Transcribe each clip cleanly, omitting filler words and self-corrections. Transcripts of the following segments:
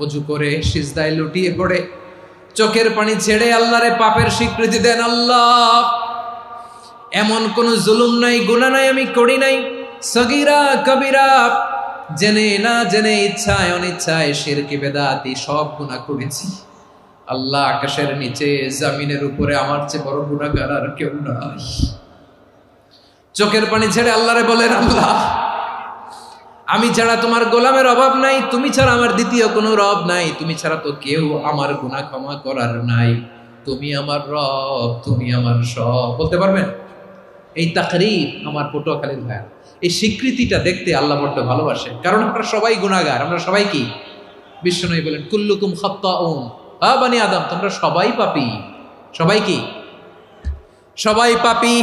অজু করে সিজদায় লুটিয়ে পড়ে চোখের পানি ছেড়ে আল্লাহরে পাপের স্বীকৃতি দেন। আল্লাহ, এমন কোন জুলুম নাই, গুনাহ নাই আমি করি নাই, সগীরা কবিরা, জেনে না জেনে, ইচ্ছায় অনিচ্ছায়, শিরকি বেদাতি সব গুনাহ করেছি। আল্লাহ, আকাশের নিচে জমিনের উপরে আমার চেয়ে বড় গুনাহগার আর কেউ নাই। চোখের পানি ছেড়ে আল্লাহরে বলেন, আল্লাহ, আমি ছাড়া তোমার গোলামের অভাব নাই, তুমি ছাড়া আমার দ্বিতীয় কোনো রব নাই, তুমি ছাড়া তো কেউ আমার গুনাহ ক্ষমা করার নাই, তুমি আমার রব, তুমি আমার সব। বলতে পারবেন? এই তাকরীর আমার পটুয়াখালীর ভাইয়া, এই স্বীকৃতিটা দেখতে আল্লাহ বড্ড ভালোবাসেন, কারণ আমরা সবাই গুনাহগার। আমরা সবাই কি? বিশ্বনবী বলেন, কুল্লুকুম খাত্তাউন, বানি আদম, তোমরা সবাই পাপী। সবাই কি? সবাই পাপী।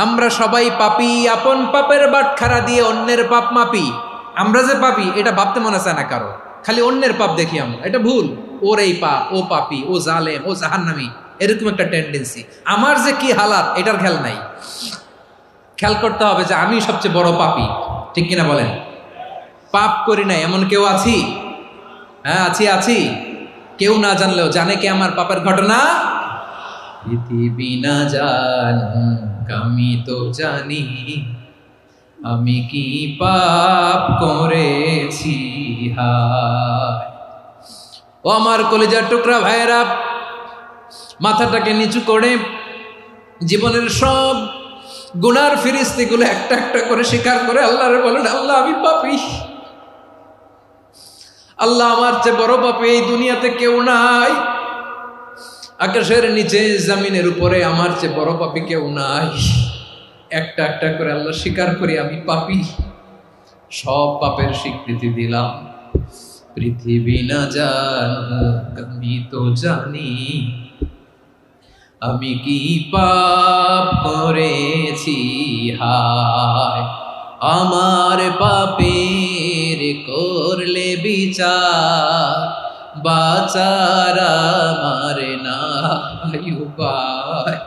আমরা সবাই পাপী। আপন পাপের বাটখারা দিয়ে অন্যের পাপ মাপি। আমরা যে পাপী এটা ভাবতে মনে চায় না কারো, খালি অন্যের পাপ দেখি আমরা, এটা ভুল। ওর এই পাপ, ও পাপী, ও জালেম, ও জাহান্নামী, এরকম একটা টেন্ডেন্সি। আমার যে কি হালাত এটার খেয়াল নাই। খেয়াল করতে হবে যে আমি সবচেয়ে বড় পাপী, ঠিক কিনা বলেন? পাপ করি নাই এমন কেউ আছি? হ্যাঁ, আছি। কেউ না জানলেও জানে কে আমার পাপের ঘটনা? পৃথিবী না জানুক আমি তো জানি, আমি কি পাপ করেছি। হায় ও আমার কলিজার টুকরা ভাইয়েরা, মাথাটাকে নিচু করে জীবনের সব গুনার ফিরিস্তিগুলো একটা একটা করে স্বীকার করে আল্লাহরে বলেন, আল্লাহ, আমি পাপী। আল্লাহ, আমার চেয়ে বড় পাপী এই দুনিয়াতে কেউ নাই। আকাশের নিচে জমিনের উপরে আমার চেয়ে বড় পাপী কেউ নাই। একটা একটা করে আল্লাহ স্বীকার করি আমি পাপী। সব পাপের স্বীকৃতি দিলাম। পৃথিবী না জানুক আমি তো জানি, আমি কি পাপ করেছি। হায় আমার পাপের করলে বিচার, বাঁচার আমার নাই উপায়।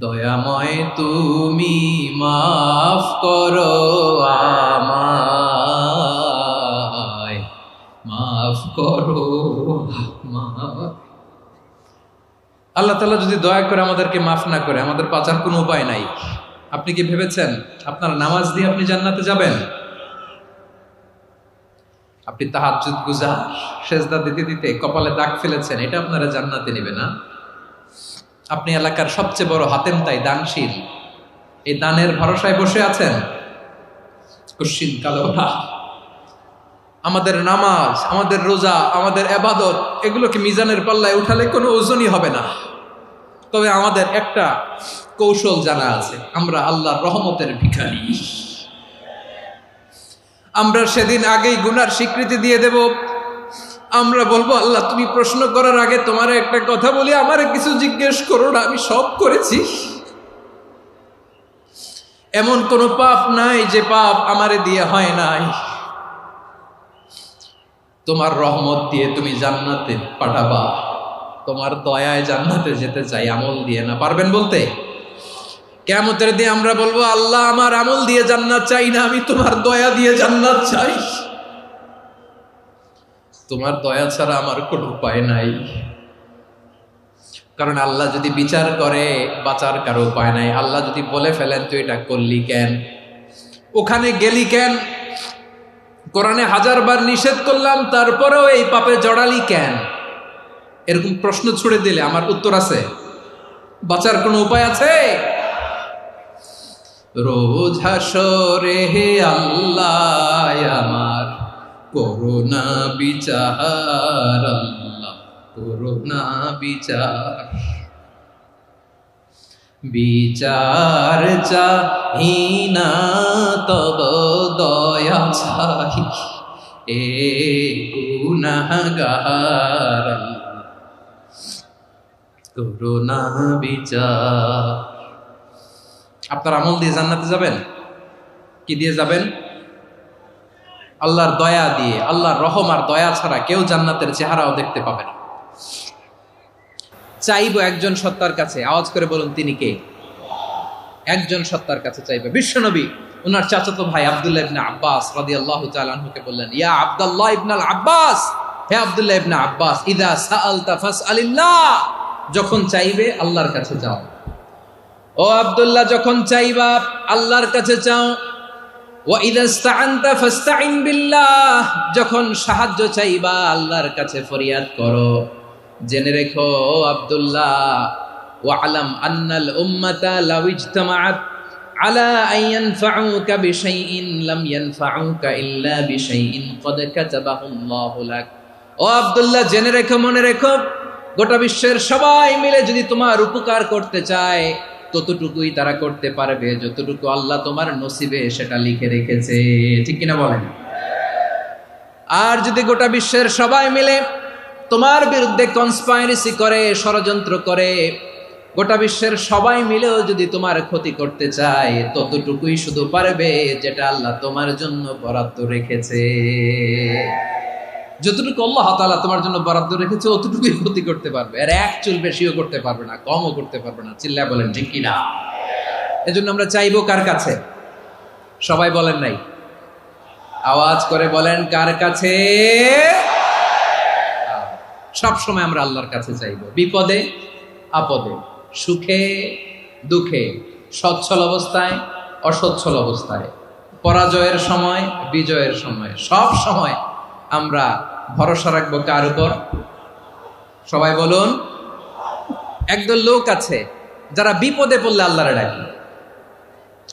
দয়াময় তুমি মাফ করো আমায়, মাফ করো আমায়। আল্লাহ তাআলা যদি দয়া করে আমাদেরকে মাফ না করে, আমাদের বাঁচার কোনো উপায় নাই। আপনি কি ভেবেছেন আপনার নামাজ দিয়ে আপনি জান্নাতে যাবেন? আপনি তাহাজ্জুদ গুজার, সেজদা দিতে দিতে কপালে দাগ ফেলেছেন, এটা আপনারা জান্নাতে নেবে না? আপনি এলাকার সবচেয়ে বড় হাতেম তাই, দানশীল, এই দানের ভরসায় বসে আছেন, কুশ্চিন কালো না। আমাদের নামাজ, আমাদের রোজা, আমাদের ইবাদত, এগুলোকে মিজানের পাল্লায় উঠালে কোনো ওজনই হবে না। তবে আমাদের একটা কৌশল জানা আছে, আমরা আল্লাহর রহমতের ভিখারি। আমরা সেদিন আগেই গুনার স্বীকৃতি দিয়ে দেব। আমরা বলবো, আল্লাহ, তুমি প্রশ্ন করার আগে তোমার একটা কথা বলি, আমারে কিছু জিজ্ঞেস করো না, আমি সব করেছি। এমন কোন পাপ নাই যে পাপ আমারে দিয়ে হয় নাই। তোমার রহমত দিয়ে তুমি জান্নাতে পাঠাবা, তোমার দয়ায় জান্নাতে যেতে চাই, আমল দিয়ে না। পারবেন বলতে? কিয়ামতের দিন আমরা বলবো, আল্লাহ, আমার আমল দিয়ে জান্নাত চাই না, আমি তোমার দয়া দিয়ে জান্নাত চাই। তোমার দয়া ছাড়া আমার কোনো উপায় নাই। কারণ আল্লাহ যদি বিচার করে, বাঁচার কারো উপায় নাই। আল্লাহ যদি বলে ফেলেন তুই এটা করলি কেন, ওখানে গেলি কেন, কোরআনে 1000 বার নিষেধ করলাম তারপরেও এই পাপে জড়ালি কেন, এরকম প্রশ্ন ছুড়ে দিলে আমার উত্তর আছে? বাঁচার কোনো উপায় আছে? রোজ হাসরে হে আল্লাহ আমার করুণা বিচার, আল্লাহ করুণা বিচার। বিচার চাহি না তব দয়া চাহি, এ গুনাহগার, আল্লাহ করুণা বিচার। আপনার আমল দিয়ে জান্নাতে যাবেন? কি দিয়ে যাবেন? আল্লাহর দয়া দিয়ে। আল্লাহর রহম আর দয়া ছাড়া কেউ জান্নাতের চেহারাও দেখতে পাবে না। চাইবো একজন সত্তার কাছে, আওয়াজ করে বলুন তিনি কে? একজন সত্তার কাছে চাইবে, বিশ্বনবী ওনার চাচাতো ভাই আব্দুল্লাহ ইবনে আব্বাস রাদিয়াল্লাহু তাআলা আনহুকে বললেন, ইয়া আব্দুল্লাহ ইবনে আব্বাস, হে আব্দুল্লাহ ইবনে আব্বাস, ইযা সাআলতা ফাসআলিল্লাহ, যখন চাইবে আল্লাহর কাছে যাও। ও আব্দুল্লাহ, যখন চাইবা আল্লাহর কাছে চাও। ওয়া ইযা ইসতাআনতা ফাসতাইন বিল্লাহ, যখন সাহায্য চাইবা আল্লাহর কাছে ফরিয়াদ করো। জেনে রেখো আব্দুল্লাহ, ওয়া'লাম আন্নাল উম্মাতা লাউ ইজতামাআত আলা আন ইয়ানফাউকা বিশাইইন লাম ইয়ানফাউকা ইল্লা বিশাইইন ক্বাদ কাতাবাহু আল্লাহু লাক। ও আব্দুল্লাহ, জেনে রেখো, মনে রেখো, গোটা বিশ্বের সবাই মিলে যদি তোমার উপকার করতে চায় ততটুকুই তারা করতে পারবে যতটুকু আল্লাহ তোমার নসিবে সেটা লিখে রেখেছে। ঠিক কিনা বলেন? আর যদি গোটা বিশ্বের সবাই মিলে তোমার বিরুদ্ধে কনস্পাইরেসি করে, ষড়যন্ত্র করে, গোটা বিশ্বের সবাই মিলেও যদি তোমার ক্ষতি করতে চায় ততটুকুই শুধু পারবে যেটা আল্লাহ তোমার জন্য বরাদ্দ রেখেছে। যতটুকু আল্লাহ তাআলা তোমার জন্য বরাদ্দ রেখেছে অতটুকুই ক্ষতি করতে পারবে, আর এক চুল বেশিও করতে পারবে না, কমও করতে পারবে না। চিল্লায় বলেন ঠিক কিনা? এজন্য আমরা চাইবো কার কাছে? সবাই বলেন নাই, আওয়াজ করে বলেন কার কাছে? সব সময় আমরা আল্লাহর কাছে চাইবো, বিপদে আপদে, সুখে দুঃখে, সচ্ছল অবস্থায় অসচ্ছল অবস্থায়, পরাজয়ের সময় বিজয়ের সময়, সব সময় আমরা ভরসা রাখবো কার উপর? সবাই বলুন। একদল লোক আছে যারা বিপদে পড়লে আল্লাহরে ডাকে,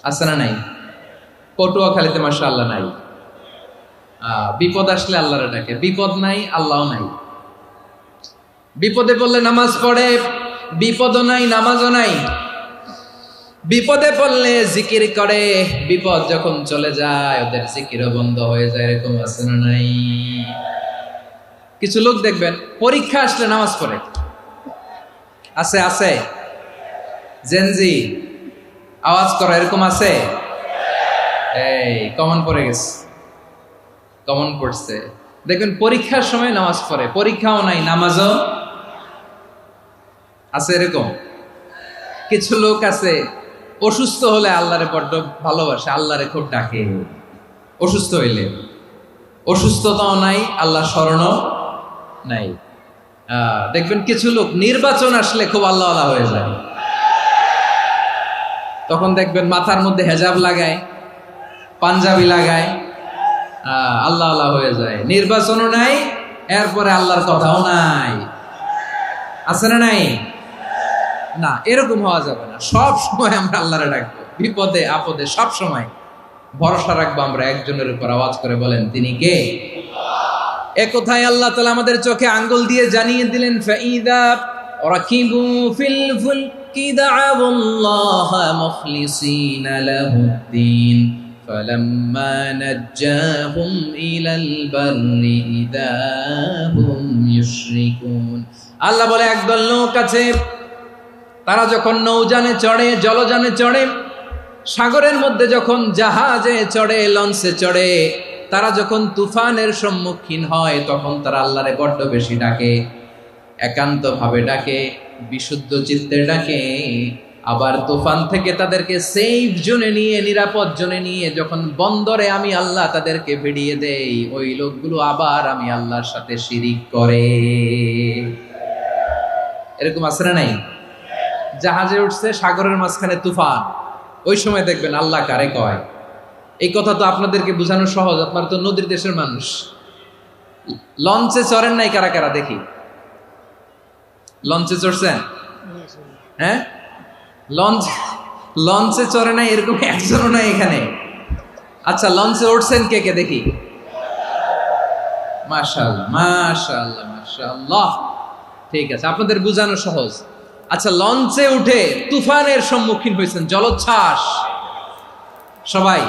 আছে না নাই? পটুয়াখালীতে মাশাআল্লাহ নাই। বিপদ আসলে আল্লাহরে ডাকে, বিপদ নাই আল্লাহও নাই। বিপদে পড়লে নামাজ পড়ে, বিপদও নাই নামাজও নাই। বিপদে পড়লে জিকির করে, বিপদ যখন চলে যায় ওদের জিকিরও বন্ধ হয়ে যায়। এরকম আছে না নাই? কিছু লোক দেখবেন পরীক্ষা আসলে নামাজ পড়ে, আছে আছে। জেনজি আওয়াজ করো, এরকম আছে? এই কমন পড়ে গেছে, কমন পড়ছে। দেখবেন পরীক্ষার সময় নামাজ পড়ে, পরীক্ষাও নাই নামাজও আছে। এরকম কিছু লোক আছে অসুস্থ হলে আল্লাহরে বড্ড ভালোবাসে, আল্লাহরে খুব ডাকে। অসুস্থ হইলে অসুস্থতাও নাই, আল্লাহ স্মরণও নাই। দেখবেন কিছু লোক নির্বাচন আসলে খুব আল্লাহ আল্লাহ হয়ে যায়, তখন দেখবেন মাথার মধ্যে হেজাব লাগায়, পাঞ্জাবি লাগায়, আল্লাহ আল্লাহ হয়ে যায়। নির্বাচনও নাই, এরপরে আল্লাহর কথাও নাই। আছে না নাই? না, এরকম হওয়া যাবে না। সব সময় আমরা আল্লাহরে ডাকবো, বিপদে আপদে সব সময় ভরসা রাখবো আমরা একজনের উপর। আওয়াজ করে বলেন তিনি কে? এ কথায় আল্লাহ তাআলা আমাদের চোখে আঙ্গুল দিয়ে জানিয়ে দিলেন, ফাইদা রাকিবু ফিল ফুলকি দা'আউল্লাহা মুখলিসিনা লাহুদ্দিন ফালাম্মা নাজ্জাহুম ইলাল বাররি ইযা হুম ইউশরিকুন। আল্লাহ বলে একদল লোক আছে, তারা যখন নৌযানে চড়ে, জলযানে চড়ে, সাগরের মধ্যে যখন জাহাজে চড়ে, লঞ্চে চড়ে, তারা যখন তুফানের সম্মুখীন হয় তখন তারা আল্লাহরে বড্ড বেশি ডাকে, একান্ত ভাবে ডাকে, বিশুদ্ধ চিত্তে ডাকে। আবার তুফান থেকে তাদেরকে সেফ জোনে নিয়ে, নিরাপদ জোনে নিয়ে যখন বন্দরে আমি আল্লাহ তাদেরকে ভিড়িয়ে দেই, ওই লোকগুলো আবার আমি আল্লাহর সাথে শিরিক করে। এরকম আছে না নাই? জাহাজে উঠছে, সাগরের মাঝখানে তুফান, ওই সময় দেখবেন আল্লাহ কারে কয়। এই কথা তো আপনাদেরকে বোঝানো সহজ, আপনারা তো নদীর দেশের মানুষ। লঞ্চে চড়েন নাই কারা কারা? দেখি, লঞ্চে চড়ছেন? হ্যাঁ, লঞ্চে চড়ে নাই এরকম একজনও নাই এখানে। আচ্ছা, লঞ্চে উঠছেন কে কে? দেখি। মাশাআল্লাহ মাশাআল্লাহ মাশাআল্লাহ, ঠিক আছে, আপনাদের বোঝানো সহজ। আচ্ছা, লঞ্চে উঠে তুফানের সম্মুখীন হয়েছেন, জলোচ্ছ্বাস, সবাই?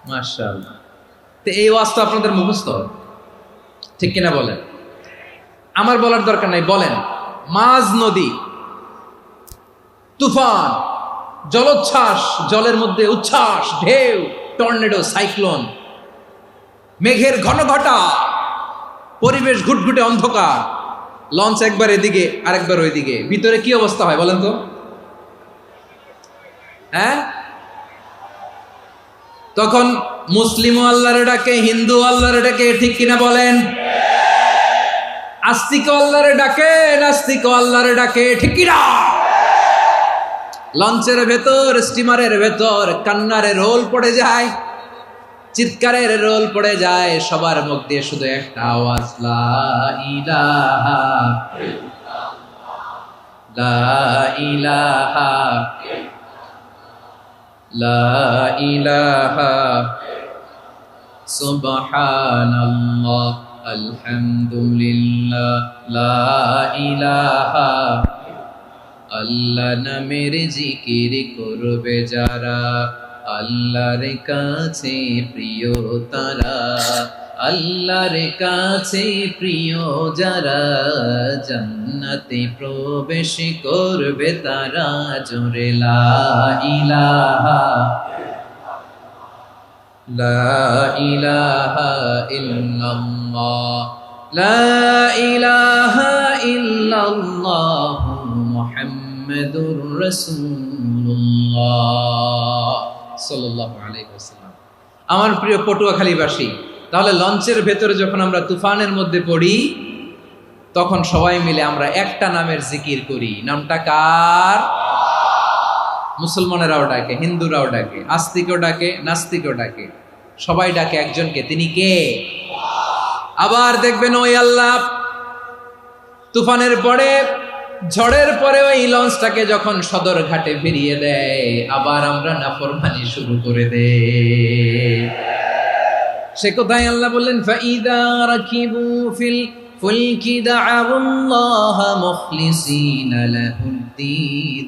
মাশাআল্লাহ। তো এই ওয়াজ তো আপনাদের মুখস্থ, ঠিক কিনা বলেন? আমার বলার দরকার নাই, বলেন। মাঝ নদী, তুফান, জলোচ্ছ্বাস, জলের মধ্যে উচ্ছ্বাস, ঢেউ, টর্নেডো, সাইক্লোন, মেঘের ঘনঘটা, পরিবেশ ঘুটঘুটে অন্ধকার, লঞ্চ একবার এদিকে আরেকবার ওইদিকে, ভিতরে কি অবস্থা হয় বলেন তো? হ্যাঁ, তখন মুসলিমও আল্লাহরে ডাকে, হিন্দু আল্লাহরে ডাকে, ঠিক কিনা বলেন? আস্তিক আল্লাহরে ডাকে, নাস্তিক আল্লাহরে ডাকে, ঠিক কিনা? লঞ্চের ভেতর, স্টিমারের ভেতর কান্নারে রোল পড়ে যায়, চিৎকারের রোল পড়ে যায়, সবার মুখ দিয়ে শুধু একটা আওয়াজ, লা ইলাহা লা ইলাহা লা ইলাহা সুবহানাল্লাহ আলহামদুলিল্লাহ লা ইলাহা। আল্লাহ নামের জিকির করবে যারা, আল্লাহর কাছে প্রিয় তারা, আল্লাহর কাছে প্রিয় যারা, জান্নাতে প্রবেশ করবে তারা, জোরে লা ইলাহা লা ইলাহা ইল্লাল্লাহ লা ইলাহা ইল্লাল্লাহ মুহাম্মাদুর রাসূলুল্লাহ সাল্লাল্লাহু আলাইহি ওয়াসাল্লাম। আমার প্রিয় পটুয়াখালীবাসী, তাহলে লঞ্চের ভেতরে যখন আমরা তুফানের মধ্যে পড়ি, তখন সবাই মিলে আমরা একটা নামের জিকির করি। নামটা কার? মুসলমানেরাও ডাকে, হিন্দুরাও ডাকে, আস্তিকও ডাকে, নাস্তিকও ডাকে, সবাই ডাকে একজনকে, তিনি কে? আবার দেখবেন ওই আল্লাহ তুফানের পরে, ঝড়ের পরে ওই লঞ্চটাকে যখন সদর ঘাটে ফিরিয়ে দেয়, আবার আমরা নাফরমানি শুরু করে দেই। সে কোথায়? আল্লাহ বললেন, ফাইদা রাকিবু ফিল ফুলকি দা'আউল্লাহা মুখলিসিনা লাহুদ্দিন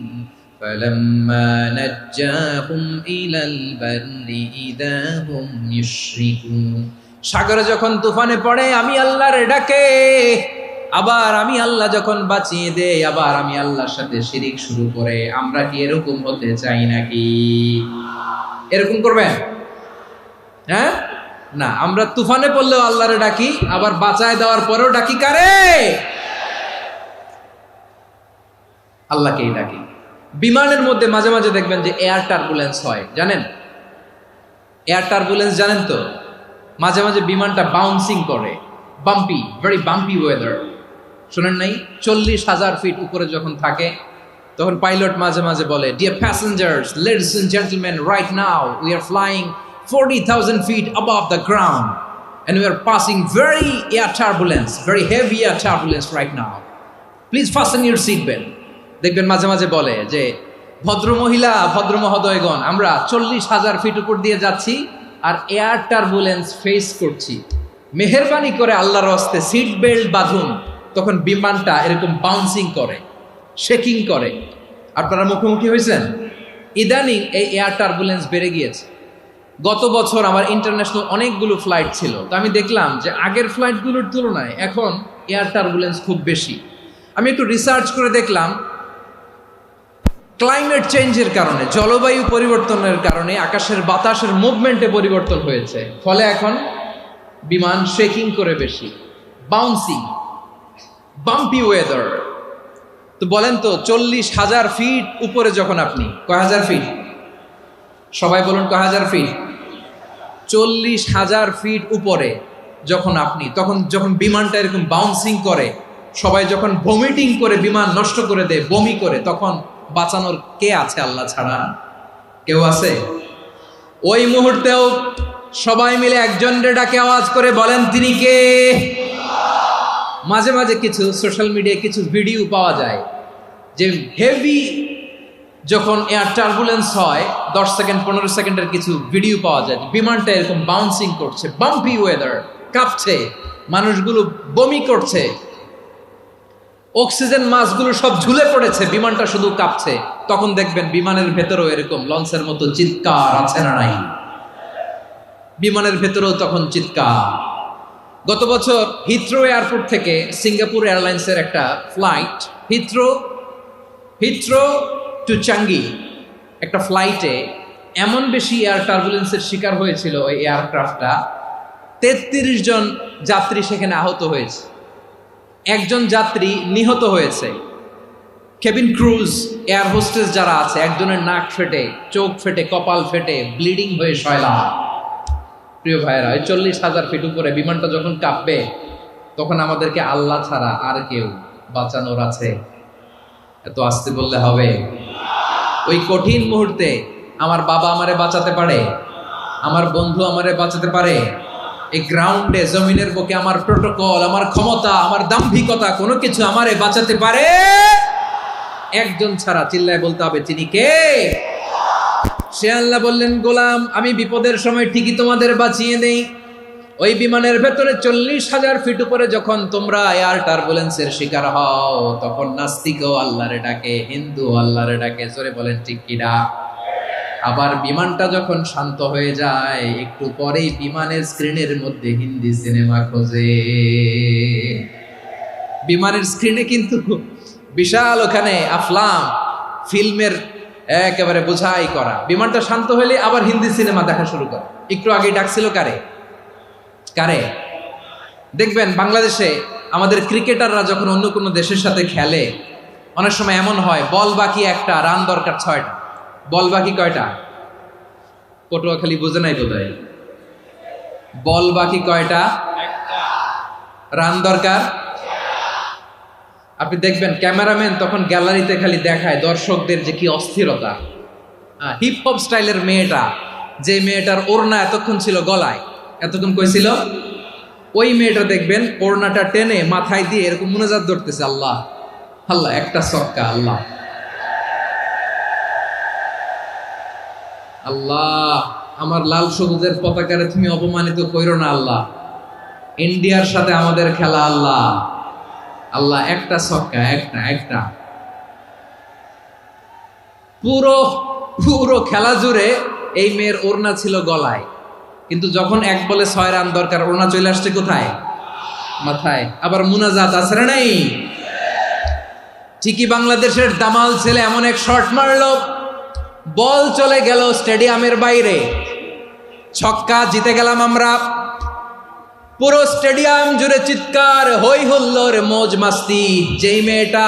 ফালাম্মা নাজ্জাহুম ইলাল বাররি ইযা হুম ইউশরিকুন। সাগরে যখন তুফানে পড়ে আমি আল্লাহর ডাকে, আবার আমি আল্লাহ যখন বাঁচিয়ে দেই, আবার আমি আল্লাহর সাথে শিরিক শুরু করে। আমরা কি এরকম হতে চাই নাকি? এরকম করবেন? হ্যাঁ না, আমরা তুফানে পড়লেও আল্লাহরে ডাকি, আবার বাঁচায় দেওয়ার পরেও ডাকি কারে? আল্লাহকেই ডাকি। বিমানের মধ্যে মাঝে মাঝে দেখবেন যে এয়ার টার্বুলেন্স হয়, জানেন? এয়ার টার্বুলেন্স জানেন তো? মাঝে মাঝে বিমানটা বাউন্সিং করে, বাম্পি, ভেরি বাম্পি ওয়েদার। শুনেন নাই? 40,000 ফিট উপরে যখন থাকে, তখন পাইলট মাঝে মাঝে বলে, dear passengers, ladies and gentleman, right now we are flying 40,000 feet above the ground and we are passing very air turbulence, very heavy air turbulence right now. Please fasten your seat belt. দেখবেন মাঝে মাঝে বলে যে, ভদ্র মহিলা, ভদ্র মহোদয়গণ, আমরা 40,000 ফিট উপর দিয়ে যাচ্ছি আর এয়ার টার্বুলেন্স ফেস করছি, মেহেরবানি করে আল্লাহর হস্তে সিট বেল্ট বাঁধুন। তখন বিমানটা এরকম বাউন্সিং করে, শেকিং করে। আপনারা মুখোমুখি হয়েছেন? ইদানিং এই এয়ার টার্বুলেন্স বেড়ে গিয়েছে। গত বছর আমার ইন্টারন্যাশনাল অনেকগুলো ফ্লাইট ছিল, তো আমি দেখলাম যে আগের ফ্লাইটগুলোর তুলনায় এখন এয়ার টার্বুলেন্স খুব বেশি। আমি একটু রিসার্চ করে দেখলাম, ক্লাইমেট চেঞ্জের কারণে, জলবায়ু পরিবর্তনের কারণে আকাশের বাতাসের মুভমেন্টে পরিবর্তন হয়েছে, ফলে এখন বিমান শেকিং করে বেশি, বাউন্সিং, বাম্পি ওয়েদার। তো বলেন তো, 40,000 ফিট উপরে যখন আপনি, কয় হাজার ফিট? সবাই বলুন কয় হাজার ফিট? 40,000 ফিট উপরে যখন আপনি, তখন যখন বিমানটা এরকম বাউন্সিং করে, সবাই যখন ভমিটিং করে বিমান নষ্ট করে দেয়, বমি করে, তখন বাঁচানোর কে আছে আল্লাহ ছাড়া? কেউ আছে? ওই মুহূর্তেও সবাই মিলে একজনের ডাকে আওয়াজ করে বলেন, তিনি কে? মাঝে মাঝে কিছু সোশ্যাল মিডিয়ায় কিছু ভিডিও পাওয়া যায় যে হেভি যখন এয়ার টার্বুলেন্স হয়, 10 সেকেন্ড 15 সেকেন্ডের কিছু ভিডিও পাওয়া যায়, বিমানটা এরকম বাউন্সিং করছে, বাম্পি ওয়েদার, কাঁপছে, মানুষগুলো বমি করছে, অক্সিজেন মাস্কগুলো সব ঝুলে পড়েছে, বিমানটা শুধু কাঁপছে। তখন দেখবেন বিমানের ভেতরেও এরকম লঞ্চের মতো চিৎকার আছে না নাই? বিমানের ভেতরেও তখন চিৎকার। গত বছর হিথ্রো এয়ারপোর্ট থেকে সিঙ্গাপুর এয়ারলাইন্সের একটা ফ্লাইট, হিথ্রো টু চাঙ্গি, একটা ফ্লাইটে এমন বেশি এয়ার টার্বুলেন্সের শিকার হয়েছিল ওই এয়ারক্রাফটটা, 33 জন যাত্রী সেখানে আহত হয়েছে, একজন যাত্রী নিহত হয়েছে। কেবিন ক্রুজ, এয়ার হোস্টেস যারা আছে, একজনের নাক ফেটে, চোখ ফেটে, কপাল ফেটে, ব্লিডিং হয়ে শয়লা। প্রিয় ভাইয়েরা, 40,000 ফিট উপরে বিমানটা যখন কাঁপবে, তখন আমাদেরকে আল্লাহ ছাড়া আর কেউ বাঁচানোর আছে? এত আসতে বললে হবে? ওই কঠিন মুহূর্তে আমার বাবা আমারে বাঁচাতে পারে, আমার বন্ধু আমারে বাঁচাতে পারে? এই গ্রাউন্ডে, জমিনের বুকে আমার প্রোটোকল, আমার ক্ষমতা, আমার দাম্ভিকতা, কোনো কিছু আমারে বাঁচাতে পারে? একজন ছাড়া। চিল্লায় বলতে হবে, তিনি কে? সে আল্লাহ বললেন, গোলাম, আমি বিপদের সময় ঠিকই তোমাদের বাঁচিয়ে দেই। ওই বিমানের ভেতরে 40,000 ফিট উপরে যখন তোমরা এয়ার টার্বুলেন্সের শিকার হও, তখন নাস্তিকও আল্লাহরে ডাকে, হিন্দু আল্লাহরে ডাকে। জোরে বলেন ঠিক কিনা? আবার বিমানটা যখন শান্ত হয়ে যায়, একটু পরেই বিমানের স্ক্রিনের মধ্যে হিন্দি সিনেমা খোঁজে। বিমানের স্ক্রিনে কিন্তু বিশাল ওখানে আফলাম ফিল্মের একেবারে বোঝাই করা। বিমানটা শান্ত হলে আবার হিন্দি সিনেমা দেখা শুরু করে। একটু আগে ডাকছিল কারে? কারে? দেখবেন বাংলাদেশে আমাদের ক্রিকেটাররা যখন অন্য কোনো দেশের সাথে খেলে, অনেক সময় এমন হয়, বল বাকি একটা, রান দরকার 6টা। বল বাকি কয়টা? পটুয়াখালী বুঝে নাই বোধহয়। বল বাকি কয়টা? রান দরকার। আপনি দেখবেন ক্যামেরাম্যান তখন গ্যালারিতে খালি দেখায় দর্শকদের যে কি অস্থিরতা। হিপ হপ স্টাইলের মেয়েটা, যে মেয়েটার ওড়না এতক্ষণ ছিল গলায়, এতক্ষণ কই ছিল, ওই মেয়েটা দেখবেন ওড়নাটা টেনে মাথায় দিয়ে এরকম মুনাজাত ধরতেছে, আল্লাহ আল্লাহ, একটা ছক্কা, আল্লাহ আল্লাহ, আমার লাল সবুজের পতাকারে তুমি অপমানিত কইরো না আল্লাহ, ইন্ডিয়ার সাথে আমাদের খেলা, আল্লাহ আল্লাহ, একটা ছক্কা, একটা। পুরো খেলা জুড়ে এই মেয়ের ওড়না ছিল গলায়, কিন্তু যখন এক বলে 6 রান দরকার, ওড়না চলে আসছে কোথায়? মাথায়। আবার মুনাজাত আছে না নাই? ঠিকই বাংলাদেশের দামাল ছেলে এমন এক শট মারলো, বল চলে গেল স্টেডিয়ামের বাইরে, ছক্কা, জিতে গেলাম আমরা। পুরো স্টেডিয়াম জুড়ে চিৎকার, হই হুল্লোর, মৌজ মাস্তি। যেই মেয়েটা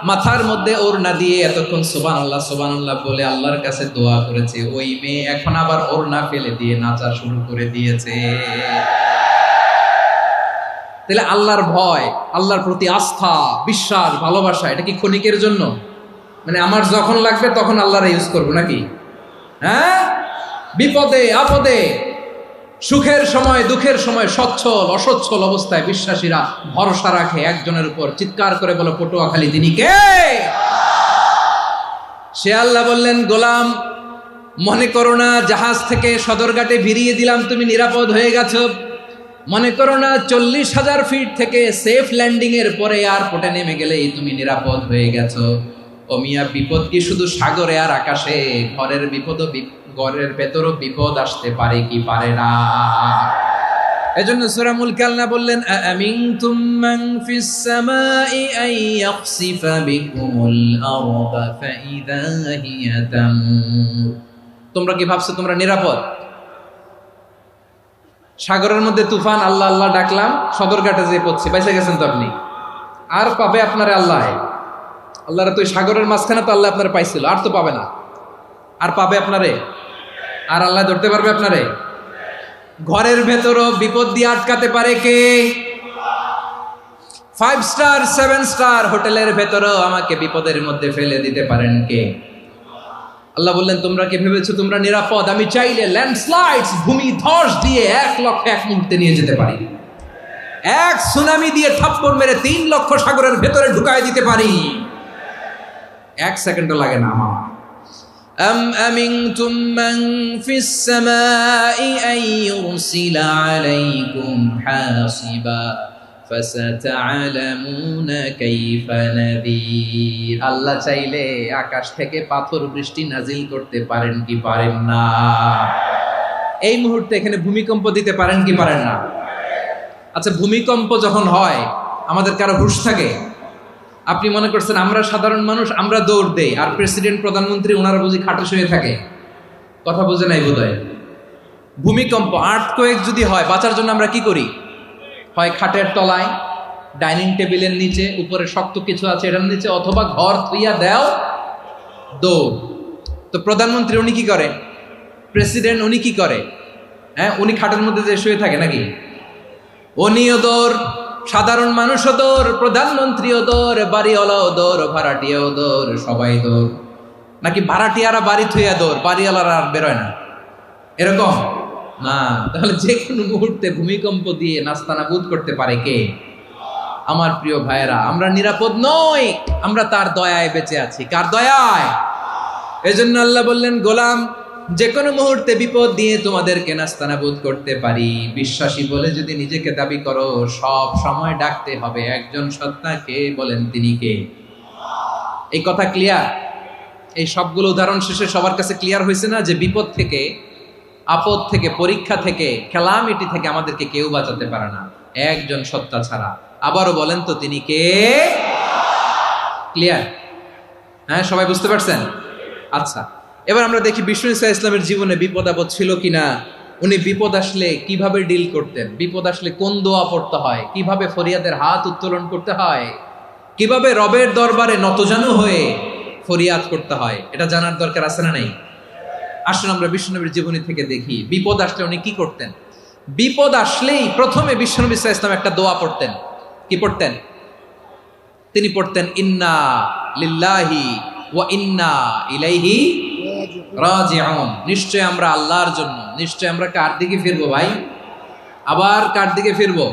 মাথার মধ্যে ওড়না দিয়ে এতক্ষণ সুবহানাল্লাহ সুবহানাল্লাহ বলে আল্লাহর কাছে দোয়া করেছে, ওই মেয়ে এখন আবার ওড়না ফেলে দিয়ে নাচা শুরু করে দিয়েছে। তাহলে আল্লাহর ভয়, আল্লাহর প্রতি আস্থা, বিশ্বাস, ভালোবাসা, এটা কি ক্ষণিকের জন্য? মানে আমার যখন লাগবে তখন আল্লাহরে ইউজ করবো নাকি? হ্যাঁ, বিপদে আপদে, সুখের সময় দুঃখের সময়, সচ্ছল অসচ্ছল অবস্থায় বিশ্বাসীরা ভরসা রাখে একজনের উপর। চিৎকার করে বলো, পটুয়াখালী তিনি কে? সে আল্লাহ বললেন, গোলাম, মনে করো না জাহাজ থেকে সদরঘাটে ভিড়িয়ে দিলাম, তুমি নিরাপদ হয়ে গেছো। মনে করো না 40,000 ফিট থেকে সেফ ল্যান্ডিং এর পরে এয়ারপোর্টে নেমে গেলেই তুমি নিরাপদ হয়ে গেছো। ও মিয়া, বিপদ কি শুধু সাগরে আর আকাশে? ঘরের বিপদও, ঘরের ভেতরও বিপদ আসতে পারে কি পারে না? এজন্য সূরা মুলক আল্লাহ বললেন, আমিনতুম মান ফিস সামাই আন ইয়াখসিফা বিকুমুল আরদা ফাইযা হিয়া তামুর। তোমরা কি ভাবছো তোমরা নিরাপদ? সাগরের মধ্যে তুফান, আল্লাহ আল্লাহ ডাকলাম, সদরঘাটে যেয়ে পড়ছি, বাইসে গেছেন তো আপনি। আর পাবে আপনারে আল্লাহ? আল্লাহরা তো সাগরের মাঝখানে তো আল্লাহ আপনারা পাইছিল, আর তো পাবে না। আর পাবে আপনারে? আর আল্লাহ ধরতে পারবে আপনারে? ঘরের ভেতরও বিপদ দিয়ে আটকাতে পারে কে? 5 স্টার 7 স্টার হোটেলের ভেতরেও আমাকে বিপদের মধ্যে ফেলে দিতে পারেন কে? আল্লাহ বললেন, তোমরা কি ভেবেছো তোমরা নিরাপদ? আমি চাইলে ল্যান্ডস্লাইডস, ভূমি ধস দিয়ে 1 লক্ষ এক মুহূর্তে নিয়ে যেতে পারি। এক সুনামি দিয়ে থাপ্পড় মেরে 3 লক্ষ সাগরের ভেতরে ঢুকায় দিতে পারি। 1 সেকেন্ডও লাগে না আমার। أم أمنتم من في السماء أن يرسل عليكم حاصبا فستعلمون كيف نذير। আল্লাহ চাইলে আকাশ থেকে পাথর বৃষ্টি নাজিল করতে পারেন কি পারেন না? এই মুহূর্তে এখানে ভূমিকম্প দিতে পারেন কি পারেন না? আচ্ছা, ভূমিকম্প যখন হয় আমাদের কারো হুঁশ থাকে? আপনি মনে করছেন আমরা সাধারণ মানুষ, আমরা দৌড় দেই, আর প্রেসিডেন্ট প্রধানমন্ত্রী ওনারা বুঝি খাটে শুয়ে থাকে? কথা বুঝে নাই বোধহয়। ভূমিকম্প, আর্থকোয়েক যদি হয়, বাঁচার জন্য আমরা কি করি? হয় খাটের তলায়, ডাইনিং টেবিলের নিচে, উপরে শক্ত কিছু আছে এটার নিচে, অথবা ঘর থুইয়া দেও দৌড়। তো প্রধানমন্ত্রী উনি কি করে, প্রেসিডেন্ট উনি কি করে? হ্যাঁ, উনি খাটের মধ্যে যে শুয়ে থাকে নাকি? উনিও দৌড়, সাধারণ মানুষও দৌড়, প্রধানমন্ত্রীও দৌড়, বাড়িওয়ালাও দৌড়, ভাড়াটিয়াও দৌড়, সবাই দৌড়। নাকি ভাড়াটিয়ারা বাড়ি থুইয়া দৌড়, বাড়িওয়ালারা আর বেরোয় না, এরকম না? তাহলে যে কোনো মুহূর্তে ভূমিকম্প দিয়ে নাস্তানাবুদ করতে পারে কে? আমার প্রিয় ভাইয়েরা, আমরা নিরাপদ নই, আমরা তার দয়ায় বেঁচে আছি। কার দয়ায়? এজন্য আল্লাহ বললেন, গোলাম, যে কোনো মুহূর্তে বিপদ দিয়ে তোমাদেরকে নাস্তানাবুদ করতে পারি। বিশ্বাসী বলে যদি নিজেকে দাবি করো, সব সময় ডাকতে হবে একজন সত্তাকে। বলেন তিনি কে? এই কথা ক্লিয়ার? এই সবগুলো উদাহরণ শেষে সবার কাছে ক্লিয়ার হয়েছে না যে বিপদ থেকে, আপদ থেকে, পরীক্ষা থেকে, ক্যালামিটি থেকে আমাদেরকে কেউ বাঁচাতে পারে না একজন সত্তা ছাড়া। আবারও বলেন তো তিনি কে? ক্লিয়ার? হ্যাঁ, সবাই বুঝতে পারছেন? আচ্ছা, এবার আমরা দেখি বিষ্ণু ঈসা ইসলামের জীবনে বিপদ আপদ ছিল কিনা। উনি বিপদ আসলে কিভাবে ডিল করতেন, বিপদ আসলে কোন দোয়া পড়তে হয়, কিভাবে ফরিয়াদের হাত উত্তোলন করতে হয়, কিভাবে রবের দরবারে নতজানু হয়ে ফরিয়াদ করতে হয়, এটা জানার দরকার আছে না নাই? আসলে আমরা বিশ্বনবীর জীবনী থেকে দেখি বিপদ আসলে উনি কি করতেন। বিপদ আসলেই প্রথমে বিশ্বনবী সাল্লাল্লাহু আলাইহি ওয়াসাল্লাম একটা দোয়া পড়তেন। কি পড়তেন? তিনি পড়তেন, ইন্না লিল্লাহি ওয়া ইন্না ইলাইহি রাজিউন। নিশ্চয় আমরা আল্লাহর জন্য, নিশ্চয় আমরা কার দিকে ফিরবো ভাই? আবার কার দিকে ফিরবো?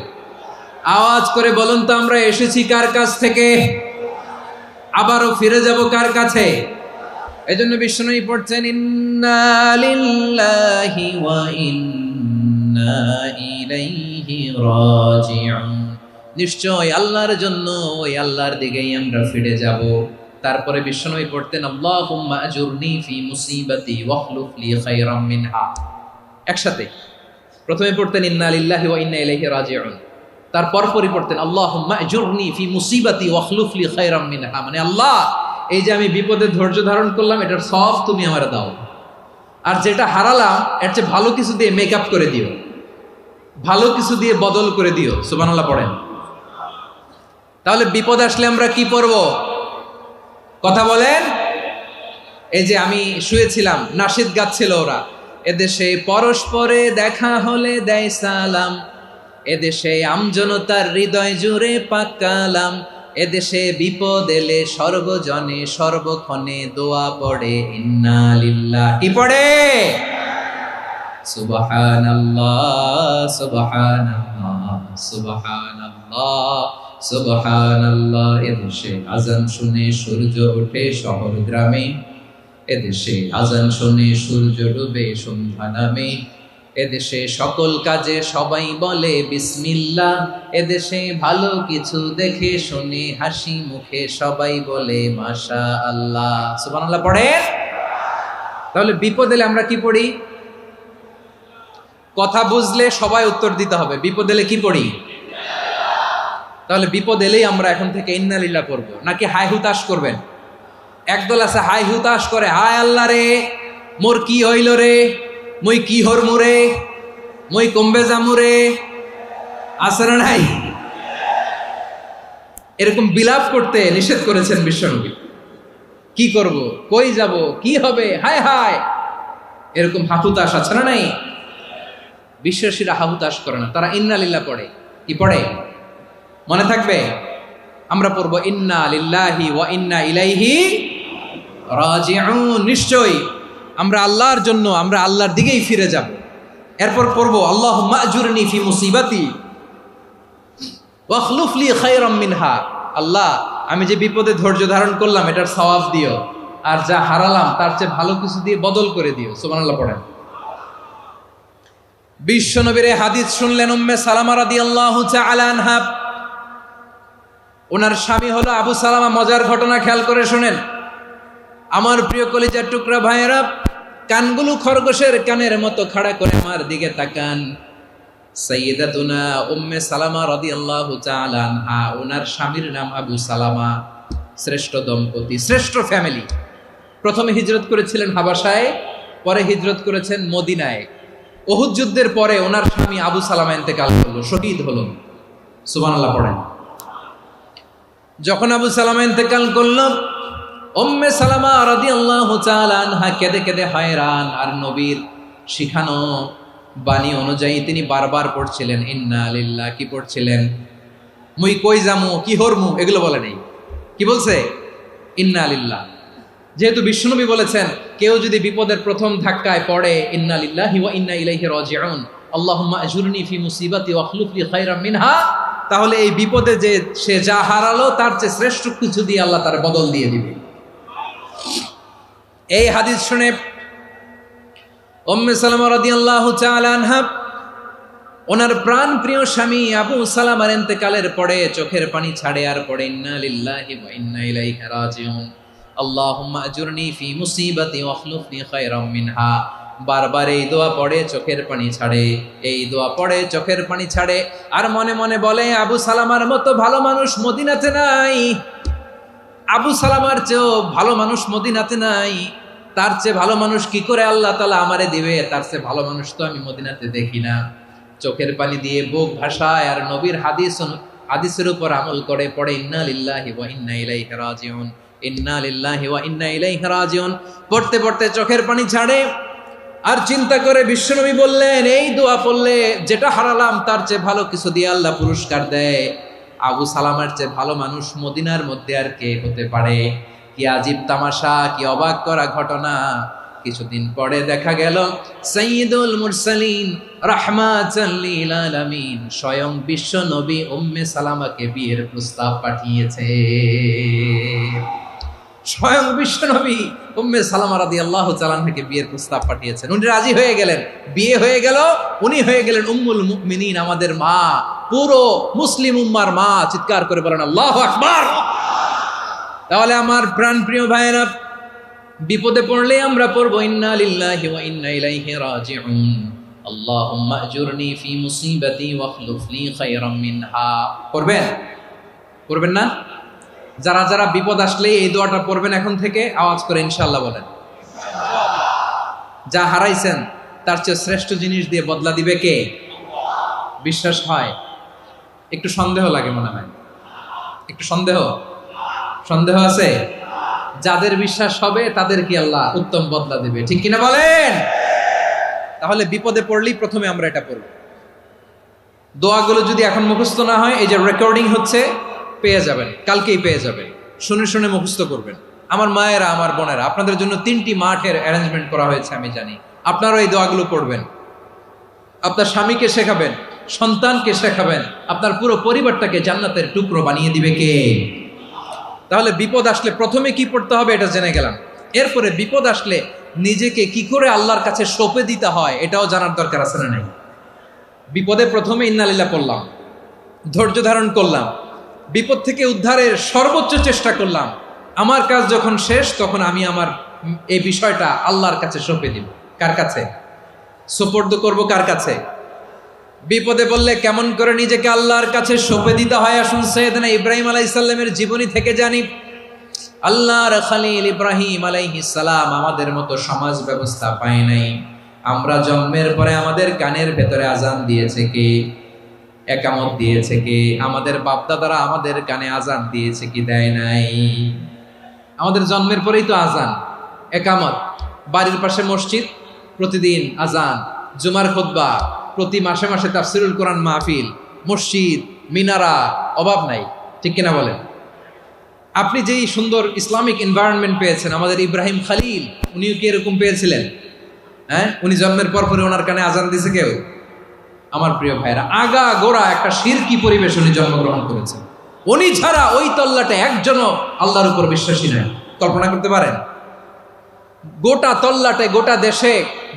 আওয়াজ করে বলুন তো, আমরা এসেছি কার কাছ থেকে, আবারও ফিরে যাব কার কাছে? এজন্য বিষ্ণুই পড়ছেন, ইন্না লিল্লাহি ওয়া ইন্না ইলাইহি রাজিউন। নিশ্চয় আল্লাহর জন্য, ওই আল্লাহর দিকেই আমরা ফিরে যাব। তারপরে বিষ্ণুই পড়তেন, আল্লাহুম্মা আজুরনি ফি মুসিবাতি ওয়াখলুফ লি খায়রাম মিনহা। একসাথে প্রথমে পড়তেন ইন্না লিল্লাহি ওয়া ইন্না ইলাইহি রাজিউন, তারপর পরে পড়তেন আল্লাহুম্মা আজুরনি ফি মুসিবাতি ওয়াখলুফ লি খায়রাম মিনহা। মানে আল্লাহ, এই যে আমি বিপদে ধৈর্য ধারণ করলাম, এটার সব তুমি আমারে দাও, আর যেটা হারালাম এর চেয়ে ভালো কিছু দিয়ে মেকআপ করে দিও, ভালো কিছু দিয়ে বদল করে দিও। সুবহানাল্লাহ পড়েন। তাহলে বিপদ আসলে আমরা কি পড়ব? কথা বলেন। এই যে আমি শুয়েছিলাম, নাশিদ গাচ্ছিল ওরা, এদেশে পরস্পরে দেখা হলে দেয় সালাম, এদেশে আমজনতার হৃদয় জুড়ে পাকালাম, এদেশে বিপদ এলে সর্বজনে সর্বক্ষণে দোয়া পড়ে ইন্না লিল্লাহি। কি পড়ে? সুবহানাল্লাহ সুবহানাল্লাহ সুবহানাল্লাহ সুবহানাল্লাহ। এদেশে আজান শুনে সূর্য ওঠে শহর গ্রামে, এদেশে আজান শুনে সূর্য ডুবে সন্ধ্যা নামে, এদেশে সকল কাজে সবাই বলে বিসমিল্লাহ, এদেশে ভালো কিছু দেখে শুনে হাসি মুখে সবাই বলে মাশাআল্লাহ। সুবহানাল্লাহ পড়েন। তাহলে বিপদ এলে আমরা কি পড়ি? কথা বুঝলে সবাই উত্তর দিতে হবে, বিপদ এলে কি পড়ি? তাহলে বিপদ এলেই আমরা এখন থেকে ইন্না লিল্লাহ পড়বো, নাকি হাই হুতাশ করবেন? একদল আছে হাই হুতাশ করে, হায় আল্লাহ রে মোর কি হইল রে, মই কি হরমু রে, মই কমবে জামু রে, আছে না নাই? এরকম বিলাপ করতে নিষেধ করেছেন বিশ্বনবী। কি করব, কই যাব, কি হবে, হায় হায়, এরকম হাহুতাশ আছে না নাই? বিশ্বাসীরা হাহুতাশ করে না, তারা ইন্না লিল্লাহ পড়ে। কি পড়ে? মনে থাকবে? আমরা পড়বো ইন্না লিল্লাহি ওয়া ইন্না ইলাইহি রাজিউন। নিশ্চয়ই আমরা আল্লাহর জন্য, আমরা আল্লাহর দিকেই ফিরে যাব। এরপর পড়বো আল্লাহুম্মা আজুরনি ফি মুসিবাতি ওয়াখলুফ লি খায়রাম মিনহা। আল্লাহ, আমি যে বিপদে ধৈর্য ধারণ করলাম এটার সওয়াব দিও, আর যা হারালাম তার চেয়ে ভালো কিছু দিয়ে বদল করে দিও। সুবহানাল্লাহ পড়েন। বিশ্বনবীর হাদিস শুনলেন উম্মে সালামা রাদিয়াল্লাহু তাআলা আনহা। ওনার স্বামী হলো আবু সালামা। মজার ঘটনা খেয়াল করে শুনেন আমার প্রিয় কলিজার টুকরা ভাইয়েরা। কানগুলো খরগোশের কানের মতো খাড়া করে আমার দিকে তাকান। সাইয়্যিদাতুনা উম্মে সালামা রাদিয়াল্লাহু তাআলা আনহা, ওনার স্বামীর নাম আবু সালামা। শ্রেষ্ঠ দম্পতি, শ্রেষ্ঠ ফ্যামিলি। প্রথমে হিজরত করেছিলেন হাবাসায়, পরে হিজরত করেছেন মদিনায়। উহুদ যুদ্ধের পরে ওনার স্বামী আবু সালামা ইন্তেকাল করলো, শহীদ হলো। সুবহানাল্লাহ পড়েন। যখন আবু সালামা ইন্তেকাল করল, উম্মে সালামা রাদিয়াল্লাহু তাআলা আনহা কেঁদে কেঁদে হয়রান। আর নবীর শিখানো বাণী অনুযায়ী তিনি বারবার পড়ছিলেন ইন্না লিল্লাহ। কি পড়ছিলেন? মুই কই যামু, কি হরমু, এগুলো বলে নেই। কি বলছে? ইন্না লিল্লাহ। যেহেতু বিশ্বনবী বলেছেন কেউ যদি বিপদের প্রথম ধাক্কায় পড়ে ইন্না লিল্লাহি ওয়া ইন্না ইলাইহি রাজিউন, আল্লাহুম্মা আজুরনি ফি মুসিবাতি ওয়া আখলুফ লি খায়রাম মিনহা, তাহলে এই বিপদে যে সে যা হারালো তার চেয়ে শ্রেষ্ঠ কিছু দিয়ে আল্লাহ তার বদল দিয়ে দিবে। এই হাদিস শুনে উম্মে সালামা রাদিয়াল্লাহু তাআলা আনহা ওনার প্রাণ প্রিয় স্বামী আবু সালামার ইন্তেকালের পরে চোখের পানি ছাড়ে আর পড়ে ইন্না লিল্লাহি ওয়া ইন্না ইলাইহি রাজিউন, আল্লাহুম্মা আজুরনি ফি মুসিবাতি ওয়া আখলুফ লি খায়রাম মিনহা। বারবার এই দোয়া পড়ে চোখের পানি ছাড়ে, এই দোয়া পড়ে চোখের পানি ছাড়ে, আর মনে মনে বলে আবু সালামার মতো ভালো মানুষ মদিনাতে নাই, আবু সালামার চেয়েও ভালো মানুষ মদিনাতে নাই, তার চেয়ে ভালো মানুষ কি করে আল্লাহ তাআলা আমারে দিবে, তার চেয়ে ভালো মানুষ তো আমি মদিনাতে দেখি না। চোখের পানি দিয়ে বুক ভাসায় আর নবীর হাদিসের উপর আমল করে পড়ে ইন্না লিল্লাহি ওয়া ইন্না ইলাইহি রাজিউন, ইন্না লিল্লাহি ওয়া ইন্না ইলাইহি রাজিউন। পড়তে পড়তে চোখের পানি ছাড়ে আর চিন্তা করে বিশ্বনবী বললেন এই দোয়া পড়লে যেটা হারালাম তার চেয়ে ভালো কিছু দিয়ে আল্লাহ পুরস্কার দেয়। আবু সালামার চেয়ে ভালো মানুষ মদিনার মধ্যে আর কে হতে পারে? কি আজীব তামাশা, কি অবাক করা ঘটনা। কিছুদিন পরে দেখা গেল সাইয়্যিদুল মুরসালিন রাহমাতাল লিল আলামিন স্বয়ং বিশ্ব নবী উম্মে সালামাকে বিয়ের প্রস্তাব পাঠিয়েছে। স্বয়ং বিশ্ব নবী উম্মে সালামা রাদিয়াল্লাহু তাআলা আনহাকে বিয়ের প্রস্তাব পাঠিয়েছেন। উনি রাজি হয়ে গেলেন, বিয়ে হয়ে গেল, উনি হয়ে গেলেন উম্মুল মুমিনিন, আমাদের মা, পুরো মুসলিম উম্মার মা। চিৎকার করে বলেন আল্লাহু আকবার। তাহলে আমার প্রাণ প্রিয় ভাইয়েরা, বিপদে পড়লে আমরা পড়বো ইন্না লিল্লাহি ওয়া ইন্না ইলাইহি রাজিউন, আল্লাহুম্মা আজুরনি ফি মুসিবাতি ওয়া আখলুফ লি খায়রাম মিনহা। পড়বেন? পড়বেন না? যারা যারা বিপদ আসলে এই দোয়াটা পড়বেন এখন থেকে আওয়াজ করে ইনশাআল্লাহ বলেন। যা হারাইছেন তার চেয়ে শ্রেষ্ঠ জিনিস দিয়ে বদলা দিবে কে? বিশ্বাস হয়? একটু সন্দেহ লাগে মনে হয়, একটু সন্দেহ আছে? যাদের বিশ্বাস হবে তাদের কি আল্লাহ উত্তম বদলা দিবে, ঠিক কিনা বলেন? তাহলে বিপদে পড়লেই প্রথমে আমরা এটা পড়ব। দোয়াগুলো যদি এখন মুখস্থ না হয়, এই যে রেকর্ডিং হচ্ছে, পেয়ে যাবেন, কালকেই পেয়ে যাবেন। শুনে শুনে মুখস্থ করবেন। আমার মায়েরা, আমার বোনেরা, আপনাদের জন্য 3টি মাঠের অ্যারেঞ্জমেন্ট করা হয়েছে, আমি জানি। আপনারাও এই দোয়াগুলো পড়বেন, আপনার স্বামীকে শেখাবেন, সন্তানকে শেখাবেন, আপনার পুরো পরিবারটাকে জান্নাতের টুকরো বানিয়ে দিবে কে? তাহলে বিপদ আসলে প্রথমে কি পড়তে হবে এটা জেনে গেলাম। এরপরে বিপদ আসলে নিজেকে কি করে আল্লাহর কাছে সঁপে দিতে হয় এটাও জানার দরকার আছে না নাই? বিপদে প্রথমে ইন্না লিল্লাহ পড়লাম, ধৈর্য ধারণ করলাম, বিপদ থেকে উদ্ধারের সর্বোচ্চ চেষ্টা করলাম। আমার কাজ যখন শেষ তখন আমি আমার এই বিষয়টা আল্লাহর কাছে সঁপে দিব। কার কাছে সুপর্দ করব? কার কাছে? বিপদে বললে কেমন করে নিজেকে আল্লাহর কাছে সঁপে দিতে হয় আসুন সাইয়েদনা ইব্রাহিম আলাইহিস সালামের জীবনী থেকে জানি। আল্লাহর খলিল ইব্রাহিম আলাইহিস সালাম আমাদের মতো সমাজ ব্যবস্থা পায় নাই। আমরা জন্মের পরে আমাদের কানের ভেতরে আজান দিয়েছে কে? একামত দিয়েছে কে? আমাদের বাপদাদারা আমাদের কানে আজান দিয়েছে কি? দেয় নাই। আমাদের জন্মের পরেই তো আজান, একামত, বাড়ির পাশে মসজিদ, প্রতিদিন আজান, জুমার খুতবা, প্রতি মাসে মাসে তাফসিরুল কোরআন মাহফিল, মসজিদ, মিনারা, অভাব নাই, ঠিক কিনা বলেন? আপনি যেই সুন্দর ইসলামিক এনভায়রনমেন্ট পেয়েছেন, আমাদের ইব্রাহিম খলিল উনিও কি এরকম পেয়েছিলেন? হ্যাঁ, উনি জন্মের পর পরে ওনার কানে আজান দিয়েছে কেউ? আমার প্রিয় ভাইরা, আগা গোড়া একটা শিরকি পরিবেশ উনি জন্মগ্রহণ করেছেন। উনি ছাড়া ওই তল্লাটে একজনও আল্লাহর উপর বিশ্বাসী নয়। কল্পনা করতে পারেন? গোটা তল্লাটে, গোটা দেশে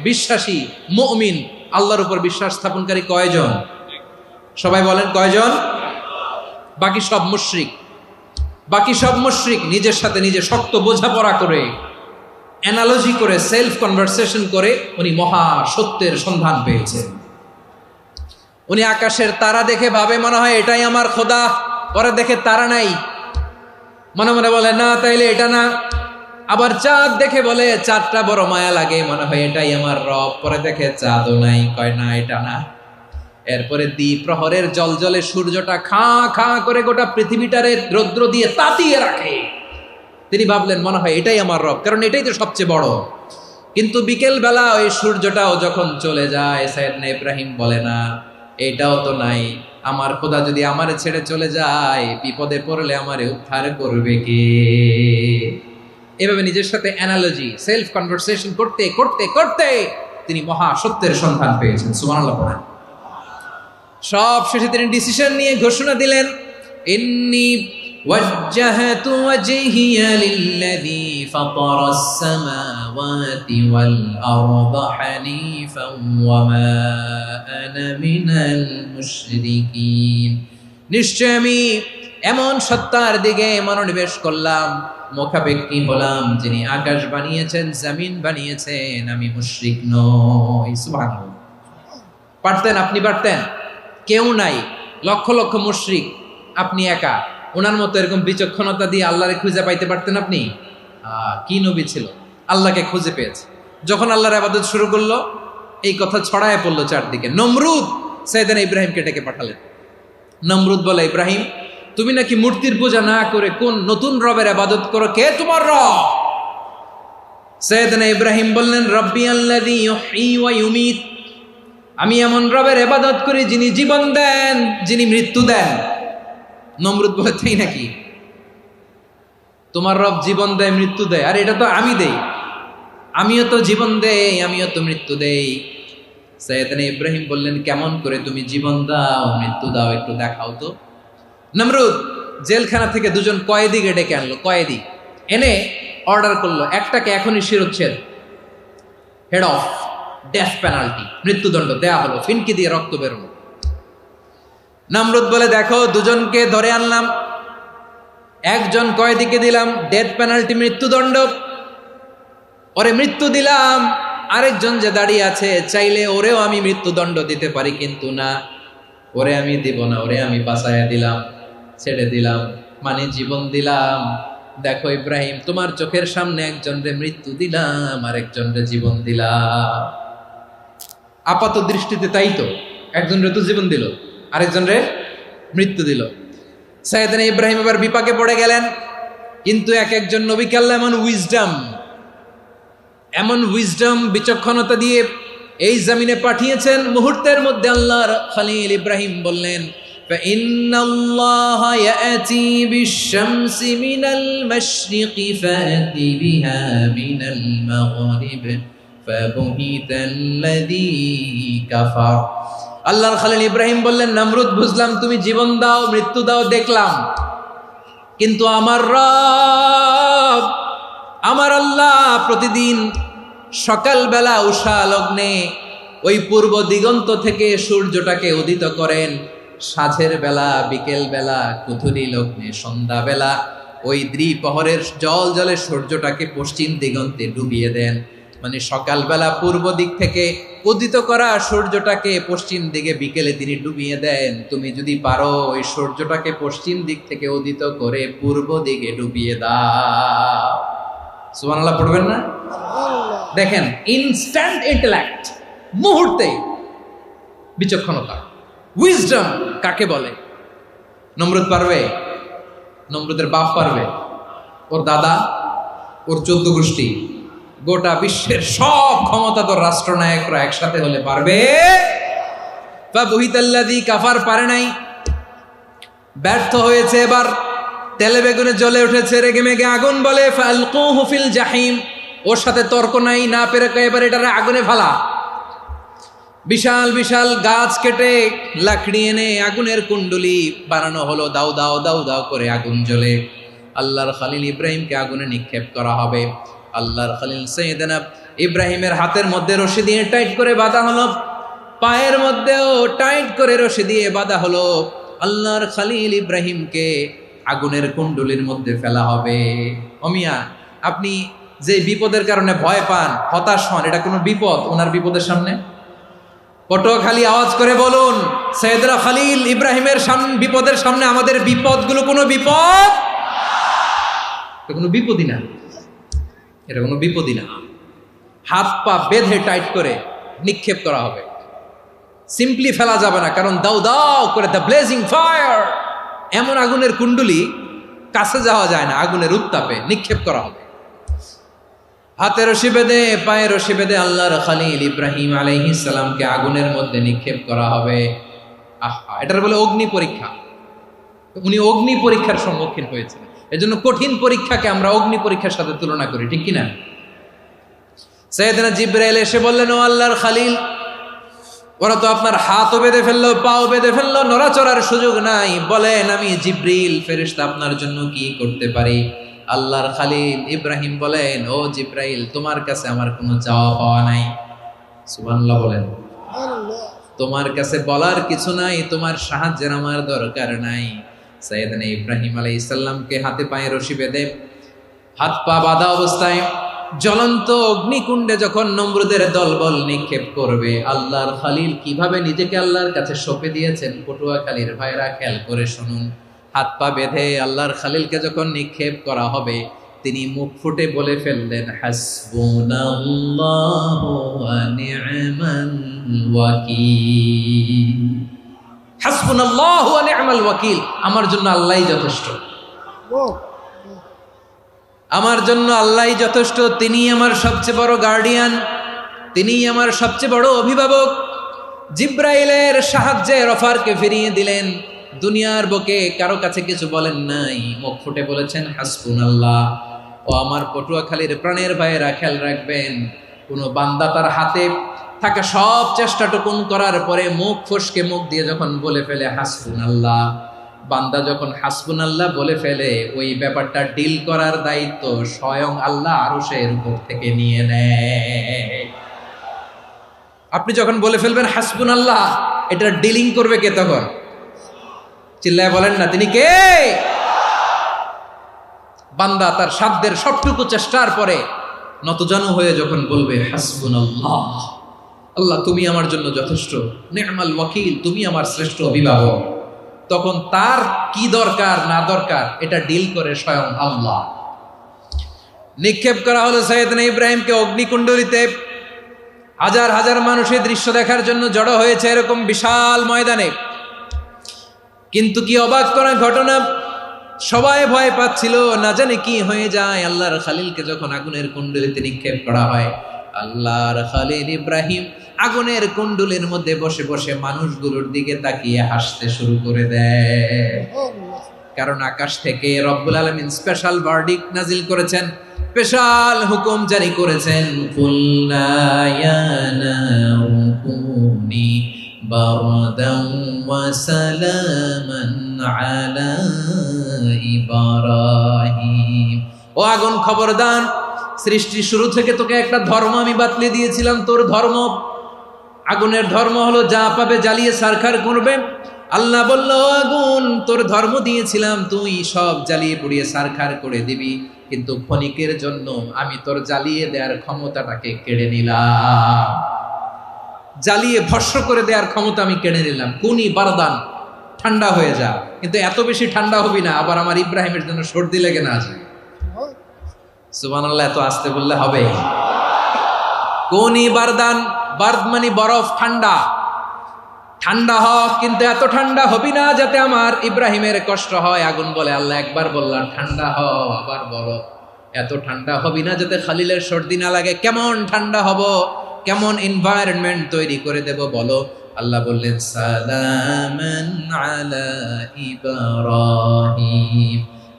বিশ্বাসী মুমিন, আল্লাহর উপর বিশ্বাস স্থাপনকারী কয়জন? সবাই বলেন কয়জন? বাকি সব মুশরিক। বাকি সব মুশরিক নিজের সাথে নিজে শক্ত বোঝাপড়া করে, অ্যানালজি করে, সেলফ কনভারসেশন করে উনি মহা সত্যের সন্ধান পেয়েছেন। উনি আকাশের তারা দেখে ভাবে মনে হয় এটাই আমার খোদা, পরে দেখে তারা নাই, মনে মনে বলে না তাইলে এটা না। আবার চাঁদ দেখে বলে চাঁদটা বড় মায়া লাগে, মনে হয় এটাই আমার রব, পরে দেখে চাঁদও নাই, কয় না এটা না। এরপরে দ্বিপ্রহরের জলজলে সূর্যটা খা খা করে গোটা পৃথিবীটারে রৌদ্র দিয়ে তাতিয়ে রাখে। তিনি ভাবলেন মনে হয় এটাই আমার রব, কারণ এটাই তো সবচেয়ে বড়। কিন্তু বিকেল বেলা ওই সূর্যটাও যখন চলে যায়, সাইয়েদনা ইব্রাহিম বলে না এটাও তো নাই, আমার খোদা যদি আমারে ছেড়ে চলে যায়, বিপদে পড়লে আমারে উদ্ধার করবে কে? এভাবে নিজের সাথে অ্যানালজি, সেলফ কনভারসেশন করতে করতে করতে তিনি মহা সত্যের সন্ধান পেয়েছেন। সুবহানাল্লাহ পড়েন। সব শেষে তিনি ডিসিশন নিয়ে ঘোষণা দিলেন, ইন্নী ওয়াজ্জাহতু ওয়াজহিয়া লিল্লাযী ফাতারাস সামাওয়াতি ওয়াল আরদা হানিফান ওয়া মা আনা মিনাল মুশরিকিন। নিশ্চয় আমি এমন সত্তার দিকে মনোনিবেশ করলাম, মুখাপেক্ষী হলাম, যিনি আকাশ বানিয়েছেন, জমিন বানিয়েছেন, আমি মুশরিক নই। সুবহানাল্লাহ। পারতেন, আপনি পারতেন? কেউ নাই, লক্ষ লক্ষ মুশরিক, আপনি একা। ওনার মতো এরকম বিচক্ষণতা দিয়ে আল্লাহরে খুঁজে পাইতে পারতেন আপনি? কি নবী ছিল, আল্লাহকে খুঁজে পেয়েছে। যখন আল্লাহর ইবাদত শুরু করলো, এই কথা ছড়ায় পড়লো চারদিকে। নমরুদ সাইয়েদনা ইব্রাহিমকে ডেকে পাঠালেন। নমরুদ বলে, ইব্রাহিম তুমি নাকি মূর্তির পূজা না করে কোন নতুন রবের ইবাদত করো, কে তোমার রব? সাইয়েদনা ইব্রাহিম বললেন, রব্বি আল্লাযী ইউহয়ী ওয়া ইউমীত, আমি এমন রবের ইবাদত করি যিনি জীবন দেন, যিনি মৃত্যু দেন। নমরুদ বলে, তাই নাকি? তোমার রব জীবন দেয়, মৃত্যু দেয়, আর এটা তো আমি দেই, আমিও তো জীবন দেই, আমিও তো মৃত্যু দেই। সাইয়েদনা ইব্রাহিম বললেন, কেমন করে তুমি জীবন দাও, মৃত্যু দাও, একটু দেখাও তো। নমরুদ জেলখানা থেকে দুজন কয়েদিকে ডেকে আনলো, কয়েদি এনে অর্ডার করলো, একটাকে এখনই শিরোচ্ছেদ, হেড অফ, ডেথ পেনাল্টি, মৃত্যুদণ্ড দেয়া হলো, ফিনকি দিয়ে রক্ত বেরোলো। নমরুদ বলে, দেখো দুজনকে ধরে আনলাম, একজন কয়েদিকে দিলাম ডেথ পেনাল্টি, মৃত্যুদণ্ড, ওরে মৃত্যু দিলাম। আরেকজন যে দাঁড়িয়ে আছে, চাইলে ওরেও আমি মৃত্যুদণ্ড দিতে পারি, কিন্তু না, ওরে আমি দিব না, ওরে আমি বাঁচাইয়া দিলাম, ছেড়ে দিলাম, মানে জীবন দিলাম। দেখো ইব্রাহিম, তোমার চোখের সামনে একজনরে মৃত্যু দিলাম, আরেকজনরে জীবন দিলাম। আপাত দৃষ্টিতে তাই তো, একজনরে তো জীবন দিল, আরেকজনরে মৃত্যু দিল। সাইয়েদনা ইব্রাহিম এবার বিপাকে পড়ে গেলেন। কিন্তু এক একজন নবীকে আল্লাহ এমন উইজডম বিচক্ষণতা দিয়ে এই জমিনে পাঠিয়েছেন, মুহূর্তের মধ্যে আল্লাহর খলিল ইব্রাহিম বললেন, ফাইন্নাল্লাহা ইয়াতি বিশ-শামসি মিনাল মাশরিকি ফাতি বিহা মিনাল মাগরিব ফাবুহিতাল্লাযী কাফার। আল্লাহর খলিল ইব্রাহিম বললেন, নমরুদ বুঝলাম তুমি জীবন দাও, মৃত্যু দাও, দেখলাম, কিন্তু আমার রব, আমার আল্লাহ প্রতিদিন সকালবেলা উষা লগ্নে ওই পূর্ব দিগন্ত থেকে সূর্যটাকে উদিত করেন, সাঁঝের বেলা, বিকেল বেলা, কুথুরি লগ্নে, সন্ধ্যাবেলা ওই দ্বিপ্রহরের জল জলে সূর্যটাকে পশ্চিম দিগন্তে ডুবিয়ে দেন। মানে সকালবেলা পূর্ব দিক থেকে উদিত করা সূর্যটাকে পশ্চিম দিকে বিকেলে তিনি ডুবিয়ে দেন। তুমি যদি পারো ওই সূর্যটাকে পশ্চিম দিক থেকে উদিত করে পূর্ব দিকে ডুবিয়ে দাও। সুবহানাল্লাহ পড়বেন না? দেখেন, ইনস্ট্যান্ট ইন্টেলেক্ট, মুহূর্তে বিচক্ষণতা, উইজডম কাকে বলে? নমরুদ পারবে? নমরুদের বাপ পারবে? ওর দাদা, ওর 14 গোষ্ঠী, গোটা বিশ্বের সব ক্ষমতাধর রাষ্ট্রনায়করা একসাথে হলে পারবে? ফাবুহিতাল্লাযী কাফার পারে নাই, ব্যর্থ হয়েছে। এবার তেলে বেগুনে জ্বলে উঠেছে, রেগে মেগে আগুন বলে, ফালকুহু ফিল জাহিম। ওর সাথে তর্ক নাই, না পেরে এবার এটারে আগুনে ফেলা। বিশাল বিশাল গাছ কেটে লাকড়ি এনে আগুনের কুণ্ডলি বানানো হলো, দাও দাও দাও দাও করে আগুন জ্বলে। আল্লাহর খলিল ইব্রাহিমকে আগুনে নিক্ষেপ করা হবে। আল্লাহর খলিল সাইয়েদনা ইব্রাহিমের হাতের মধ্যে রশি দিয়ে টাইট করে বাঁধা হলো, পায়ের মধ্যেও টাইট করে রশি দিয়ে বাঁধা হলো। আল্লাহর খলিল ইব্রাহিমকে আগুনের কুণ্ডলির মধ্যে ফেলা হবে। অমিয়া, আপনি যে বিপদের কারণে ভয় পান, হতাশ হন, এটা কোনো বিপদ ওনার বিপদের সামনে? পটুয়াখালী আওয়াজ করে বলুন, সাইয়েদনা খলিল ইব্রাহিমের বিপদের সামনে আমাদের বিপদগুলো কোনো বিপদ? এটা কোনো বিপদই না, এটা কোনো বিপদই না। হাত পা বেঁধে টাইট করে নিক্ষেপ করা হবে। সিম্পলি ফেলা যাবে না, কারণ দাও দাও করে দ্য ব্লেজিং ফায়ার, এমন আগুনের কুণ্ডুলি কাছে যাওয়া যায় না, আগুনের উত্তাপে নিক্ষেপ করা হবে। হাতে রশি বেঁধে পায়ে রশি বেঁধে আল্লাহর খলিল ইব্রাহিম আলাইহিস সালামকে আগুনের মধ্যে নিক্ষেপ করা হবে। আহা, এটার বলে অগ্নি পরীক্ষা। উনি অগ্নি পরীক্ষার সম্মুখীন হয়েছেন। এজন্য কঠিন পরীক্ষাকে আমরা অগ্নি পরীক্ষার সাথে তুলনা করি, ঠিক কিনা? সাইয়েদনা জিবরাইল এসে বললেন, ও আল্লাহর খলিল, ওরা তো আপনার হাতও বেঁধে ফেললো, পাও বেঁধে ফেললো, নড়াচড়ার সুযোগ নাই, বলেন আমি জিবরিল ফেরেশতা আপনার জন্য কি করতে পারি? আল্লাহর খলিল ইব্রাহিম বলেন, ও জিবরাইল, তোমার কাছে আমার কোনো চাওয়া পাওয়া নাই। সুবহানাল্লাহ বলেন। তোমার কাছে বলার কিছু নাই, তোমার সাহায্যের আমার দরকার নাই। সাইয়েদনা ইব্রাহিম আলাইহিস সালামকে হাতে পায়ে রশি বেঁধে হাত পা বাঁধা অবস্থায় জ্বলন্ত অগ্নিকুণ্ডে যখন নমরুদের দলবল নিক্ষেপ করবে, আল্লাহর খলিল কিভাবে নিজেকে আল্লাহর কাছে সঁপে দিয়েছেন, পটুয়াখালীর ভাইরা খেয়াল করে শুনুন। হাত পা বেঁধে আল্লাহর খলিলকে যখন নিক্ষেপ করা হবে, তিনি মুখ ফুটে বলে ফেললেন, হাসবুনাল্লাহু ওয়া নি'মাল ওয়াকিল। হাসবুনাল্লাহু ওয়া নি'মাল ওয়াকিল, আমার জন্য আল্লাহই যথেষ্ট, আমার জন্য আল্লাহই যথেষ্ট। তিনি আমার সবচেয়ে বড় গার্ডিয়ান, তিনি আমার সবচেয়ে বড় অভিভাবক। জিব্রাইলের সাহায্যে অফারকে ফিরিয়ে দিলেন। দুনিয়ার বুকে কারো কাছে কিছু বলেন নাই, মুখ ফুটে বলেছেন হাসবুনাল্লাহ। ও আমার পটুয়াখালীর প্রাণের ভাইয়েরা, খেয়াল রাখবেন, কোন বান্দা তার হাতে থাকা সব চেষ্টাটুকুন করার পরে মুখ ফসকে মুখ দিয়ে যখন বলে ফেলে হাসবুনাল্লাহ, বান্দা যখন হাসবুনাল্লাহ বলে ফেলে, ওই ব্যাপারটা ডিল করার দায়িত্ব স্বয়ং আল্লাহ আরশের উপর থেকে নিয়ে নেয়। আপনি যখন বলে ফেলবেন হাসবুনাল্লাহ, এটা ডিলিং করবে কে তখন? চিল্লায় বলেন না, তিনি কে? বান্দা তার সাধ্যের সবটুকু চেষ্টার পরে নতজানু হয়ে যখন বলবে হাসবুনাল্লাহ, আল্লাহ তুমি আমার জন্য যথেষ্ট, নি'মাল ওয়াকিল, তুমি আমার শ্রেষ্ঠ অভিভাবক, তখন তার কি দরকার না দরকার এটা ডিল করে স্বয়ং আল্লাহ। নিক্ষেপ করা হলো সাইয়েদনা ইব্রাহিমকে অগ্নিকুণ্ডলিতে। হাজার হাজার মানুষের দৃশ্য দেখার জন্য জড়ো হয়েছে এরকম বিশাল ময়দানে। কিন্তু কি অবাক করা ঘটনা, সবাই ভয় পাচ্ছিল, না জানে কি হয়ে যায়। আল্লাহর খলিলকে যখন আগুনের কুণ্ডলিতে নিক্ষেপ করা হয়, আল্লাহর খলিল ইব্রাহিম আগুনের কুণ্ডলের মধ্যে বসে বসে মানুষগুলোর দিকে তাকিয়ে হাসতে শুরু করে দেয়। কারণ আকাশ থেকে রব্বুল আলামিন স্পেশাল ভার্ডিক্ট নাজিল করেছেন, স্পেশাল হুকুম জারি করেছেন, কুলনা ইয়া নারু কুনি বারদান ওয়া সালামান আলা ইব্রাহিম। ও আগুন, খবরদার, সৃষ্টি শুরু থেকে তোকে একটা ধর্ম আমি বাতলে দিয়েছিলাম, তোর ধর্ম, আগুনের ধর্ম হলো যা পাবে জ্বালিয়ে সারখার করবে। আল্লাহ বলল, আগুন, তোর ধর্ম দিয়েছিলাম, তুই সব জ্বালিয়ে পুড়িয়ে সারখার করে দিবি, কিন্তু ক্ষণিকের জন্য আমি তোর জ্বালিয়ে দেওয়ার ক্ষমতাটাকে কেড়ে নিলাম, জ্বালিয়ে ভস্ম করে দেওয়ার ক্ষমতা আমি কেড়ে নিলাম। কুনি বারদান, ঠান্ডা হয়ে যা, কিন্তু এত বেশি ঠান্ডা হবি না আবার আমার ইব্রাহিমের জন্য সর্দি লেগে না যায়। সুবহানাল্লাহ, এত আসতে বললে হবে? কুনি বারদান, বার্দ মানে বরফ, ঠান্ডা, ঠান্ডা হ, কিন্তু এত ঠান্ডা হবি না যাতে আমার ইব্রাহিমের কষ্ট হয়। আগুন বলে, আল্লাহ একবার বললাম ঠান্ডা হ, আবার বলো এত ঠান্ডা হবি না যাতে খলিলের সর্দি না লাগে। কেমন ঠান্ডা হব, কেমন এনভায়রনমেন্ট তৈরি করে দেব বলো? আল্লাহ বললেন, সালামান আলা ইব্রাহিম,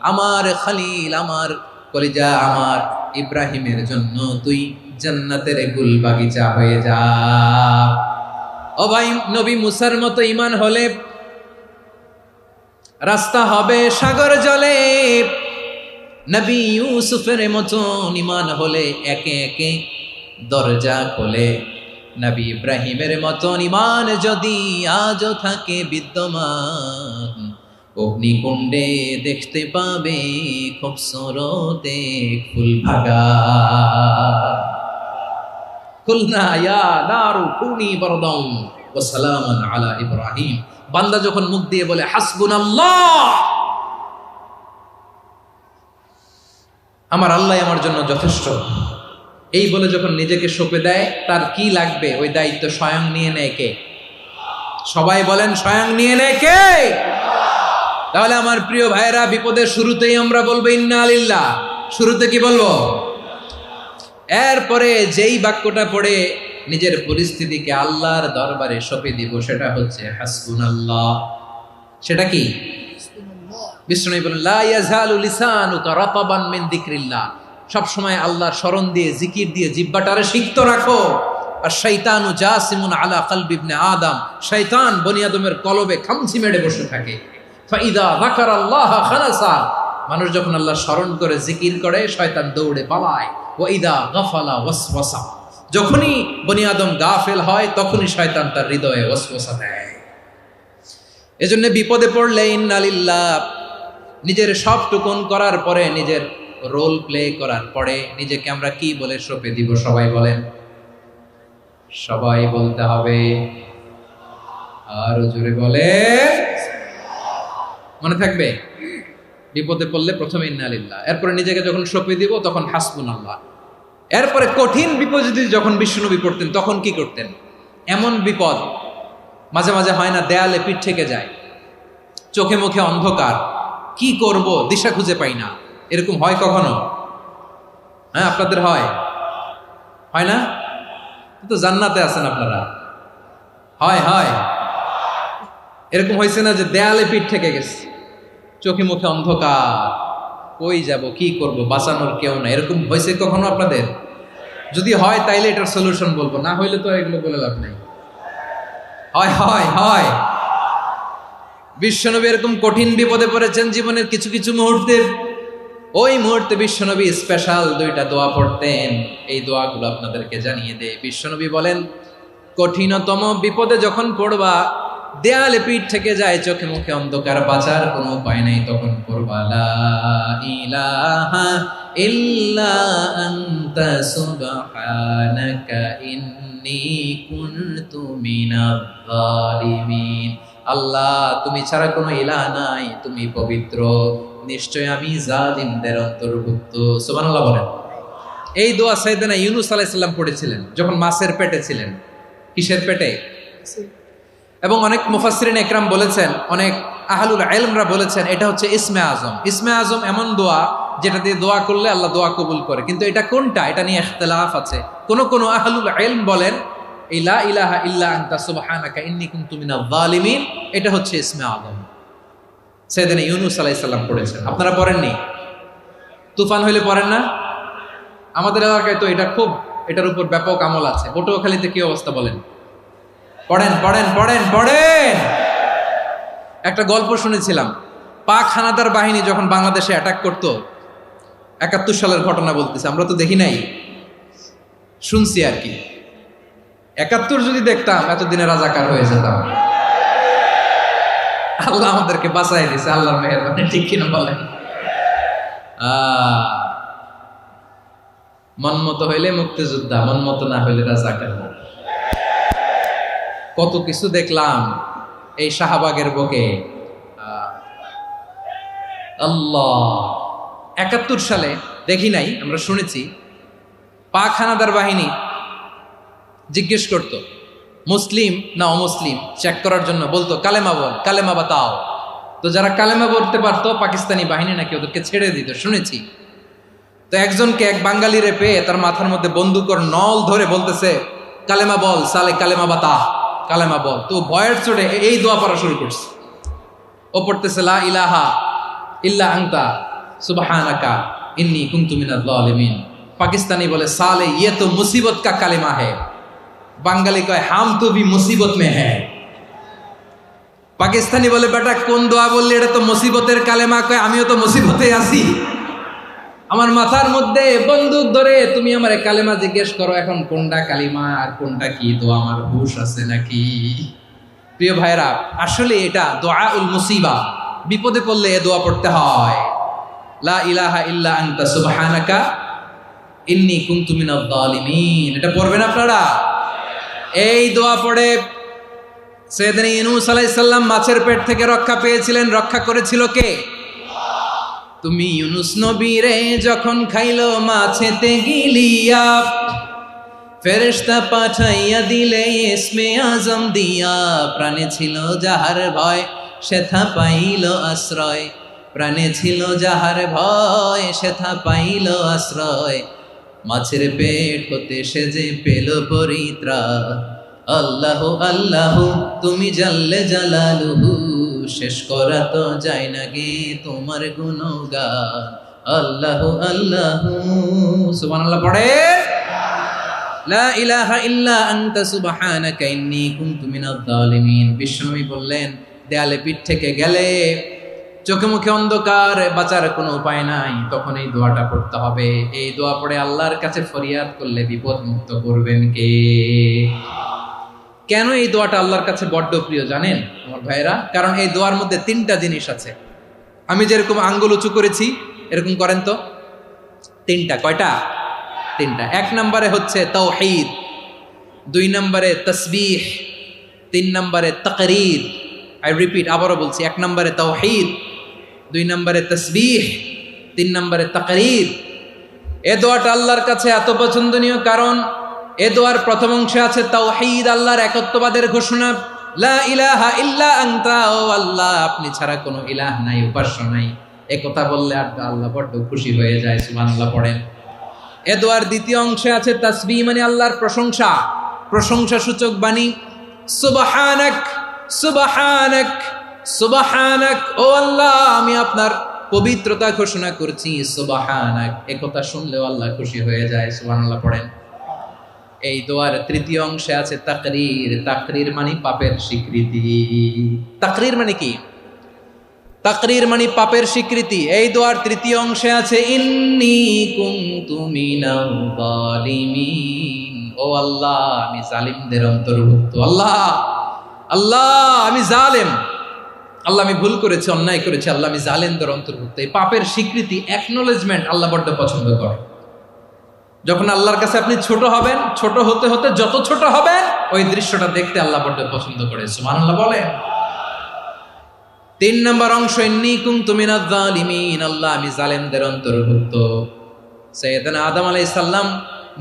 আমার খলিল, আমার কলিজা, আমার ইব্রাহিমের জন্য তুই জান্নাতের গুল বাগিচা হয়ে যা। ও ভাই, নবী মুসার মতো ঈমান হলে রাস্তা হবে সাগর জলে, নবী ইউসুফের মতন ঈমান হলে একে একে দরজা খোলে। নবী ইব্রাহিমের মতন ঈমান যদি আজও থাকে বিদ্যমান, অগ্নিকুণ্ডে দেখতে পাবে খুবসুরত এক ফুল ভাগা। কুলনা ইয়া নারু কুনি বারদান ওয়া সালামান আলা ইব্রাহিম। বান্দা যখন মুখ দিয়ে বলে হাসবুনাল্লাহ, আমার আল্লাহ আমার জন্য যথেষ্ট, এই বলে যখন নিজেকে সঁপে দেয়, তার কি লাগবে ওই দায়িত্ব স্বয়ং নিয়ে নেয় কে? সবাই বলেন স্বয়ং নিয়ে নেয় কে? তাহলে আমার প্রিয় ভাইরা, বিপদের শুরুতেই আমরা বলবো ইন্না লিল্লাহ। শুরুতে কি বলবো? এরপরে যেই বাক্যটা পড়ে নিজের পরিস্থিতিকে আল্লাহর দরবারে সঁপে দিব, সেটা হচ্ছে হাসবুনাল্লাহ। সেটা কি? বিষ্ণু বলেন লা ইয়াজালু লিসানুকা রাতাবান মিন যিকরিল্লাহ। সব সময় আল্লাহর স্মরণ দিয়ে, জিকির দিয়ে জিহ্বাটারে সিক্ত রাখো। আর শয়তানু জাসিমুন আলা কলবি ইবনে আদম, শয়তান বনি আদমের কলবে খামচি মেরে বসে থাকে। ফাইদা যাকারাল্লাহ খানাসা, মানুষ যখন আল্লাহর স্মরণ করে জিকির করে শয়তান দৌড়ে পালায়। ওয়া ইদা গাফালা ওয়াসওয়াসা, যখনই বনি আদম গাফেল হয় তখনই শয়তান তার হৃদয়ে ওয়াসওয়াসা দেয়। এজন্য বিপদে পড়লে ইন্না লিল্লাহ, নিজের সব টুকুন করার পরে, নিজের রোল প্লে করার পরে নিজেকে আমরা কি বলে সঁপে দিব? সবাই বলেন, সবাই বলতে হবে। আরো জোরে বলে, মনে থাকবে? বিপদে পড়লে প্রথমে ইন্না লিল্লাহ, এরপরে নিজেকে যখন সঁপে দিব তখন হাসবুনাল্লাহ। এরপরে কঠিন বিপদ যদি যখন বিশ্বনবী পড়তেন তখন কি করতেন? এমন বিপদ মাঝে মাঝে হয় না, দেয়ালে পিঠ থেকে যায়, চোখে মুখে অন্ধকার, কি করব দিশা খুঁজে পাই না, এরকম হয় কখনো? হ্যাঁ, আপনাদের হয়? হয় না? তো জান্নাতে আছেন আপনারা। হয় হয় এরকম হয়েছে না যে দেয়ালে পিঠ থেকে গেছে, চোখে মুখে অন্ধকার, কই যাব, কি করব, বাঁচানোর কেউ না, এরকম হয়েছে কখনো আপনাদের? যদি হয় তাইলে এটার সলিউশন বলবো, না হইলে তো এগুলো বলে লাভ নাই। হয় হয় হয় বিশ্বনবী এরকম কঠিন বিপদে পড়েছেন জীবনের কিছু কিছু মুহূর্তে। ওই মুহূর্তে বিশ্বনবী স্পেশাল 2টা দোয়া পড়তেন। এই দোয়াগুলো আপনাদেরকে জানিয়ে দেয়। বিশ্বনবী বলেন, কঠিনতম বিপদে যখন পড়বা, দেয়ালে পিঠ থেকে যায়, চোখে মুখে অন্ধকার, বাঁচার কোনো উপায় নাই, তখন পড়বা লা ইলাহা ইল্লা আনতা সুবহানাকা ইন্নী কুনতু মিনাজ জালিমিন। আল্লাহ, তুমি ছাড়া কোনো ইলাহ নাই, তুমি পবিত্র, নিশ্চয় আমি জালিমদের অন্তর্ভুক্ত। সুবহানাল্লাহ বলেন। এই দোয়া সাইয়েদনা ইউনূস আলাইহিস সালাম পড়েছিলেন যখন মাছের পেটে ছিলেন। কিসের পেটে? এবং অনেক মুফাসসিরিন ইকরাম বলেছেন, অনেক আহলুল ইলমরা বলেছেন, এটা হচ্ছে ইসমে আজম। ইসমে আজম এমন দোয়া যেটা দিয়ে দোয়া করলে আল্লাহ দোয়া কবুল করে, কিন্তু এটা কোনটা, এটা নিয়ে ইখতিলাফ আছে। কোন আহলুল ইলম বলেন এই লা ইলাহা ইল্লা আনতা সুবহানাকা ইন্নী কুনতু মিনাজ জালিমিন, এটা হচ্ছে ইসমে আজম। সাইয়েদনা ইউনূস আলাইহিস সালাম পড়েছেন। আপনারা পড়েননি? তুফান হইলে পড়েন না? আমাদের এলাকায় তো এটা খুব, এটার উপর ব্যাপক আমল আছে। পটুয়াখালীতে কি অবস্থা বলেন? পড়েন পড়েন পড়েন পড়েন। একটা গল্প শুনেছিলাম, পাক হানাদার বাহিনী যখন বাংলাদেশে অ্যাটাক করত, 71 সালের ঘটনা বলতেছে, আমরা তো দেখি নাই, শুনছি আর কি। 71 যদি দেখতাম এতদিনে রাজাকার হয়ে যেতাম। আল্লাহ আমাদেরকে বাঁচাই দিয়েছে, আল্লাহর মেহেরবানি, ঠিক কিনা বলেন? মন মতো হইলে মুক্তিযোদ্ধা, মন মতো না হইলে রাজাকার। কত কিছু দেখলাম এই শাহবাগের বুকে। আল্লাহ, 71 সালে দেখি নাই, আমরা শুনেছি পাক হানাদার বাহিনী জিজ্ঞেস করত মুসলিম না অমুসলিম চেক করার জন্য, বলতো কালেমা বল, কালেমা বাতাও। তো যারা কালেমা বলতে পারতো পাকিস্তানি বাহিনী নাকি ওদেরকে ছেড়ে দিত, শুনেছি। তো একজনকে, এক বাঙালিরে পেয়ে তার মাথার মধ্যে বন্দুকর নল ধরে বলতেছে কালেমা বল সালে, কালেমা বাতা, কালেমা বল। তো ভয়ের চোটে এই দোয়া পড়া শুরু করছে। ও পড়তেছে লা ইলাহা ইল্লা আনতা সুবহানাকা ইন্নী কুনতু মিনাজ জালিমিন। পাকিস্তানি বলে সালে ইয়ে তো মুসিবত কা কালেমা है। বাঙালি কয় হাম তো ভি মুসিবত মে হ্যায়। পাকিস্তানি বলে বেটা কোন দোয়া বললি, এটা তো মুসিবতের কালেমা। কয় আমিও তো মুসিবতে আছি, আমার মাথার মধ্যে বন্দুক ধরে তুমি আমার কালেমা জিজ্ঞেস করো, এখন কোনটা কালিমা আর কোনটা কি, তো আমার হুশ আছে নাকি? প্রিয় ভাইরা, আসলে এটা দুআউল মুসিবা, বিপদে পড়লে এ দোয়া পড়তে হয়, লা ইলাহা ইল্লা আনতা সুবহানাকা ইন্নী কুনতু মিনাজ জালিমিন। এটা পড়বেন আপনারা। এই দোয়া পড়ে সাইয়েদনা ইউনূস আলাইহিস সালাম মাছের পেট থেকে রক্ষা পেয়েছিলেন। রক্ষা করেছিল কে? তুমি ইউনূস নবী রে যখন খাইলো মাছেতে গিলিয়া, ফেরেশতা পাঠাইয়া দিলে ইসমে আজম দিয়া, প্রাণে ছিল যাহার ভয় সেথা পাইল আশ্রয়, প্রাণে ছিল যাহার ভয় সেথা পাইল আশ্রয়, মাছের পেট হতে সে যে পেল পরিত্রাণ। আল্লাহ আল্লাহ তুমি জাল্লে জালালুহু, শেষ করা তো যায় না গে তোমার গুণগান। আল্লাহ আল্লাহ, সুবহানাল্লাহ পড়ে। লা ইলাহা ইল্লা আনতা সুবহানাকা ইন্নী কুনতু মিনাজ জালিমিন। বিশ্বনবী বললেন, দেয়ালে পিঠ থেকে গেলে, চোখে মুখে অন্ধকার, বাঁচার কোনো উপায় নাই, তখন এই দোয়াটা পড়তে হবে। এই দোয়া পড়ে আল্লাহর কাছে ফরিয়াদ করলে বিপদ মুক্ত করবেন কে? কেন এই দোয়াটা আল্লাহর কাছে বড্ড প্রিয় জানেন আমার ভাইরা? কারণ এই দোয়ার মধ্যে তিনটা জিনিস আছে। আমি যেরকম আঙ্গুল উঁচু করেছি এরকম করেন তো। তিনটা। কয়টা? তিনটা। এক নম্বরে হচ্ছে তাওহীদ, দুই নম্বরে তাসবিহ, তিন নম্বরে তাকরীর। আই রিপিট, আবারও বলছি, এক নম্বরে তাওহীদ, দুই নম্বরে তাসবিহ, তিন নম্বরে তাকরীর। এ দোয়াটা আল্লাহর কাছে এত পছন্দনীয় কারণ এ দোয়ার প্রথম অংশে আছে তাওহীদ, আল্লাহর একত্ববাদের ঘোষণা। লা ইলাহা ইল্লা আনতা, ও আল্লাহ আপনি ছাড়া কোনো ইলাহ নাই, উপাস্য নাই। এ কথা বললে আর আল্লাহ বড্ড খুশি হয়ে যায়। সুবহানাল্লাহ পড়েন। এ দোয়ার দ্বিতীয় অংশে আছে তাসবিহ, মানে আল্লাহর প্রশংসা, প্রশংসা সূচক বাণী। সুবহানাক সুবহানাক সুবহানাক, ও আল্লাহ আমি আপনার পবিত্রতা ঘোষণা করছি। সুবহানাক, এ কথা শুনলেও আল্লাহ খুশি হয়ে যায়। সুবহানাল্লাহ পড়েন। এই দোয়ার তৃতীয় অংশে আছে তাকরীর। তাকরীর মানে পাপের স্বীকৃতি। তাকরীর মানে কি? তাকরীর মানে পাপের স্বীকৃতি। এই দোয়ার তৃতীয় অংশে আছে ইন্নী কুনতু মিনাল জালিমিন, ও আল্লাহ আমি জালিমদের অন্তর্ভুক্ত। আল্লাহ আল্লাহ আমি জালেম, আল্লাহ আমি ভুল করেছি, অন্যায় করেছি, আল্লাহ আমি জালেমদের অন্তর্ভুক্ত। এই পাপের স্বীকৃতি, অ্যাকনোলেজমেন্ট আল্লাহ বড্ড পছন্দ করে। যখন আল্লাহর কাছে আপনি ছোট হবেন, ছোট হতে হতে যত ছোট হবেন ওই দৃশ্যটা দেখতে আল্লাহ বড্ড পছন্দ করে। সুবহানাল্লাহ বলে। তিন নম্বর অংশ ইন্নী কুনতু মিনাজ জালিমিন, আল্লাহ আমি জালেমদের অন্তর্ভুক্ত। সাইয়েদনা আদম আলাইহিস সালাম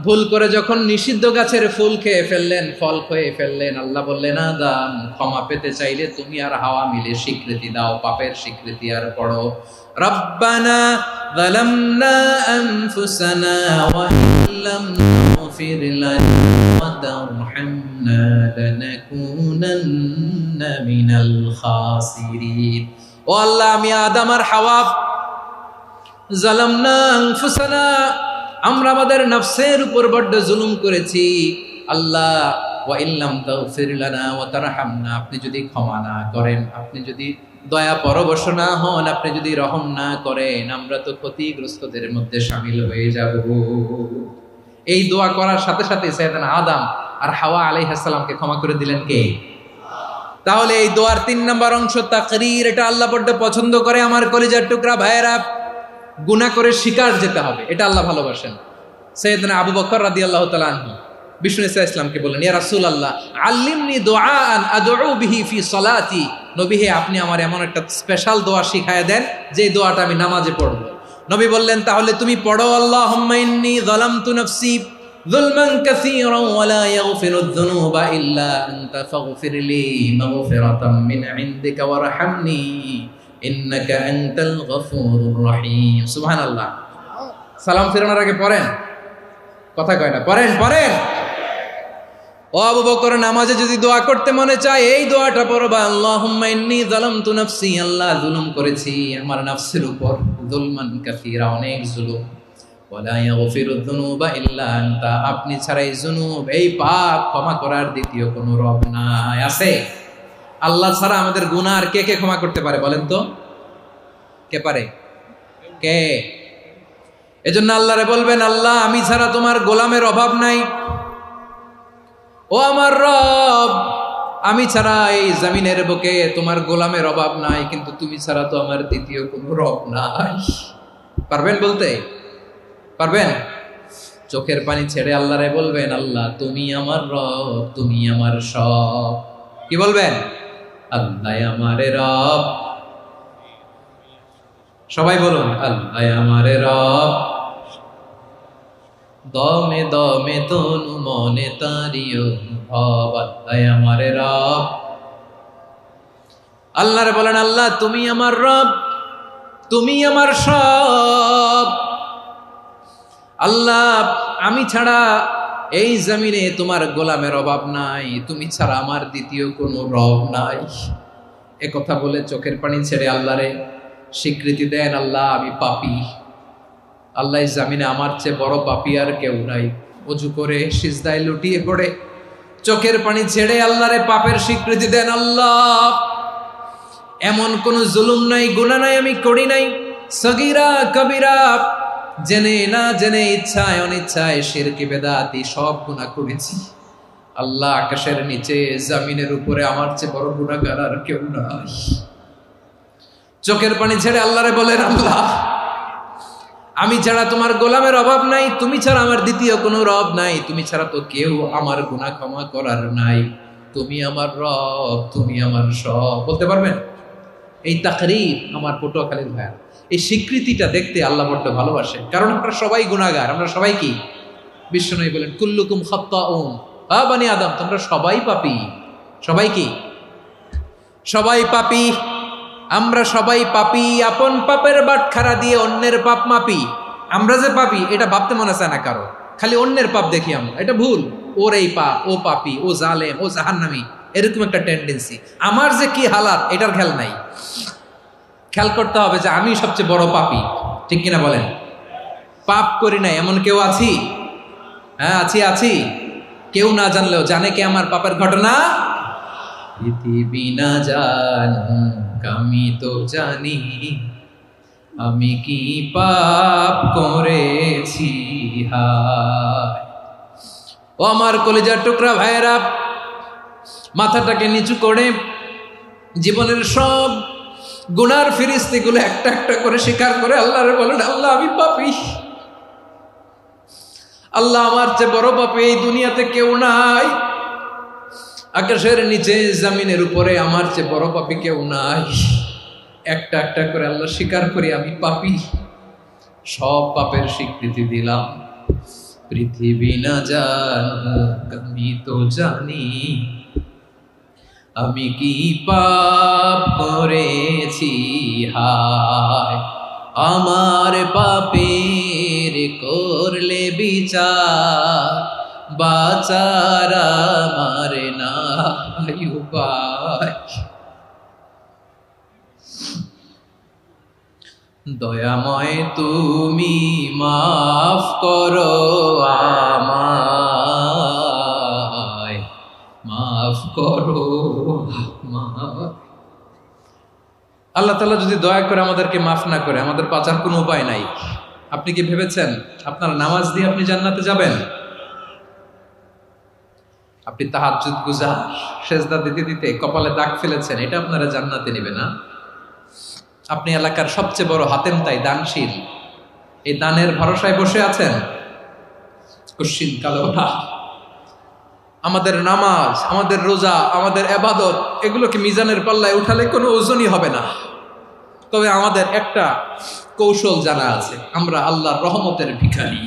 ভুল করে যখন নিষিদ্ধ গাছের ফুল খেয়ে ফেললেন, ফল খেয়ে ফেললেন, আল্লাহ বললেন আদম ক্ষমা পেতে চাইলে তুমি আর হাওয়া মিলে স্বীকৃতি দাও, পাপের স্বীকৃতি আর পড়ো। রব্বানা যালামনা আনফুসানা ওয়া ইল্লাম তাগফির লানা ওয়া তারহামনা লানাকুনান্না মিনাল খাসিরিন। ও আল্লাহ আমি আদম আর হাওয়া, যালামনা আনফুসানা, আমরা আমাদের নফসের উপর বড্ড জুলুম করেছি। আল্লাহ ওয়া ইল্লাম তাগফির লানা ওয়া তারহামনা, আপনি যদি ক্ষমা না করেন, আপনি যদি দয়া পরবশ না হন, আপনি যদি রহম না করেন, আমরা তো ক্ষতিগ্রস্তদের মধ্যে শামিল হয়ে যাব। এই দোয়া করার সাথে সাথে সাইয়েদনা আদম আর হাওয়া আলাইহিস সালামকে ক্ষমা করে দিলেন কে? তাহলে এই দোয়ার তিন নম্বর অংশ তাকরীর, এটা আল্লাহ বড্ড পছন্দ করে। আমার কলিজার টুকরা ভাইয়েরা, গুনাহ করে শিকার যেতে হবে, এটা আল্লাহ ভালোবাসেন। সাইয়েদনা আবু বকর রাদিয়াল্লাহু তাআলা আনহু বিষ্ণু ইসা ইসলামকে বললেন, ইয়া রাসূলুল্লাহ আল্লিমনি দুআআন আদউ বিহি ফি সলাতি, নবী হে আপনি আমার এমন একটা স্পেশাল দোয়া শিখায়া দেন যে দোয়াটা আমি নামাজে পড়ব। নবী বললেন, তাহলে তুমি পড়ো আল্লাহুম্মা ইন্নী যালামতু নাফসি যুলমান কাসীরান ওয়া লা ইয়াগফিরুয যুনুবা ইল্লা আনতা ফাগফিরলি মাগফিরাতাম মিন ইনদিকা ওয়ারহামনি ইন্নাকা আনতাল গফুরুর রহিম। সুবহানাল্লাহ। সালাম ফেরানোর আগে পড়েন, কথা কয় না, পড়েন পড়েন। ও আবু বকর, নামাজে যদি দোয়া করতে মনে চায় এই দোয়াটা পড়বা, আল্লাহুম্মা ইন্নী যালামতু নাফসি, আল্লাহ জুলুম করেছি আমার নফসের উপর, যুলমান কাসীরা, অনেক জুলুম, ওয়া লা ইয়াগফিরুয যুনুবা ইল্লা আনতা, আপনি ছাড়া এই জুনুব, এই পাপ ক্ষমা করার দ্বিতীয় কোনো রব নাই। আছে? আল্লাহ ছাড়া আমাদের গুনাহ আর কে কে ক্ষমা করতে পারে বলেন তো? কে পারে? কে? এজন্য আল্লাহরে বলবেন, আল্লাহ আমি ছাড়া তোমার গোলামের অভাব নাই, ও আমার রব আমি ছাড়া এই জমিনের বুকে তোমার গোলামের অভাব নাই, কিন্তু তুমি ছাড়া তো আমার দ্বিতীয় কোনো রব নাই। পারবেন বলতে? পারবেন? চোখের পানি ছেড়ে আল্লাহরে বলবেন, আল্লাহ তুমি আমার রব, তুমি আমার সব। কি বলবেন? আল্লাহ আমারে রব। সবাই বলুন, আল্লাহ আমারে রব, দমে দমে তনু মনে তারি অনুভব, আল্লাহ আমার রব। আল্লাহরে বলেন, আল্লাহ তুমি আমার রব, তুমি আমার সব। আল্লাহ আমি ছাড়া এই জমিনে তোমার গোলামের অভাব নাই, তুমি ছাড়া আমার দ্বিতীয় কোনো রব নাই। এ কথা বলে চোখের পানি ছেড়ে আল্লাহরে স্বীকৃতি দেন, আল্লাহ আমি পাপী, আল্লাহ এই জমিনে আমার চেয়ে বড় পাপী আর কেউ নাই। অজু করে সিজদায় লুটিয়ে পড়ে চোখের পানি ছেড়ে আল্লাহরে পাপের স্বীকৃতি দেন, আল্লাহ এমন কোন জুলুম নাই, গুনাহ নাই আমি করি নাই, সগীরা কবিরা, জেনে না জেনে, ইচ্ছায় অনিচ্ছায়, শিরকি বেদাতি সব গুনাহ করেছি। আল্লাহ আকাশের নিচে জমিনের উপরে আমার চেয়ে বড় গুনাহগার আর কেউ নাই। চোখের পানি ছেড়ে আল্লাহরে বলেন, আল্লাহ আমি ছাড়া তোমার গোলামের অভাব নাই, তুমি ছাড়া আমার দ্বিতীয় কোনো রব নাই, তুমি ছাড়া তো কেউ আমার গুনাহ ক্ষমা করার নাই, তুমি আমার রব, তুমি আমার সব। বলতে পারবেন? এই তাকরীর আমার পটুয়াখালীর ভাইয়া, এই স্বীকৃতিটা দেখতে আল্লাহ বড্ড ভালোবাসে, কারণ আমরা সবাই গুনাহগার। আমরা সবাই কি? বিশ্বনবী বলেন, কুল্লুকুম খাত্তাউন, বানি আদম তোমরা সবাই পাপী। সবাই কি? সবাই পাপী। আমরা সবাই পাপী, আপন পাপের বাটখারা দিয়ে অন্যের পাপ মাপি। আমরা যে পাপী এটা ভাবতে মনে চায় না কারো, খালি অন্যের পাপ দেখি আমরা, এটা ভুল। ওর এই পাপ, ও পাপী, ও জালেম, ও জাহান্নামী, এরকম একটা টেন্ডেন্সি। আমার যে কি হালাত এটার খেয়াল নাই। খেয়াল করতে হবে যে আমি সবচেয়ে বড় পাপী, ঠিক কিনা বলেন? পাপ করি নাই এমন কেউ আছি? হ্যাঁ আছি। কেউ না জানলেও জানে কে আমার পাপের ঘটনা? পৃথিবী না জানুক আমি তো জানি, আমি কি পাপ করেছি হায়। ও আমার কলিজার টুকরা ভাইয়েরা, মাথাটাকে নিচু করে জীবনের সব গুনার ফিরিস্তিগুলো একটা একটা করে স্বীকার করে আল্লাহরে বলেন, আল্লাহ আমি পাপী, আল্লাহ আমার চেয়ে বড় পাপী এই দুনিয়াতে কেউ নাই, আকাশের নিচে জমিনের উপরে আমার চেয়ে বড় পাপী কেউ নাই। একটা একটা করে আল্লাহ স্বীকার করি আমি পাপী, সব পাপের স্বীকৃতি দিলাম। পৃথিবী না জানুক আমি তো জানি, আমি কি পাপ করেছি হায়। আমার পাপের করলে বিচার, বাচার আমার নাই উপায়। দয়াময় তুমি মাফ করো আমায়, মাফ করো আমায়। আল্লাহ তাআলা যদি দয়া করে আমাদেরকে মাফ না করে, আমাদের বাঁচার কোনো উপায় নাই। আপনি কি ভেবেছেন আপনার নামাজ দিয়ে আপনি জান্নাতে যাবেন? আপনি তাহাজ্জুদ গুজার, সেজদা দিতে দিতে কপালে দাগ ফেলেছেন, এটা আপনারা জান্নাতে নেবে না। আপনি এলাকার সবচেয়ে বড় হাতেম তাই দানশীল, এই দানের ভরসায় বসে আছেন, কুশ্চিন কালো না। আমাদের নামাজ, আমাদের রোজা, আমাদের ইবাদত, এগুলোকে মিজানের পাল্লায় উঠালে কোনো ওজনই হবে না। তবে আমাদের একটা কৌশল জানা আছে, আমরা আল্লাহর রহমতের ভিখারি।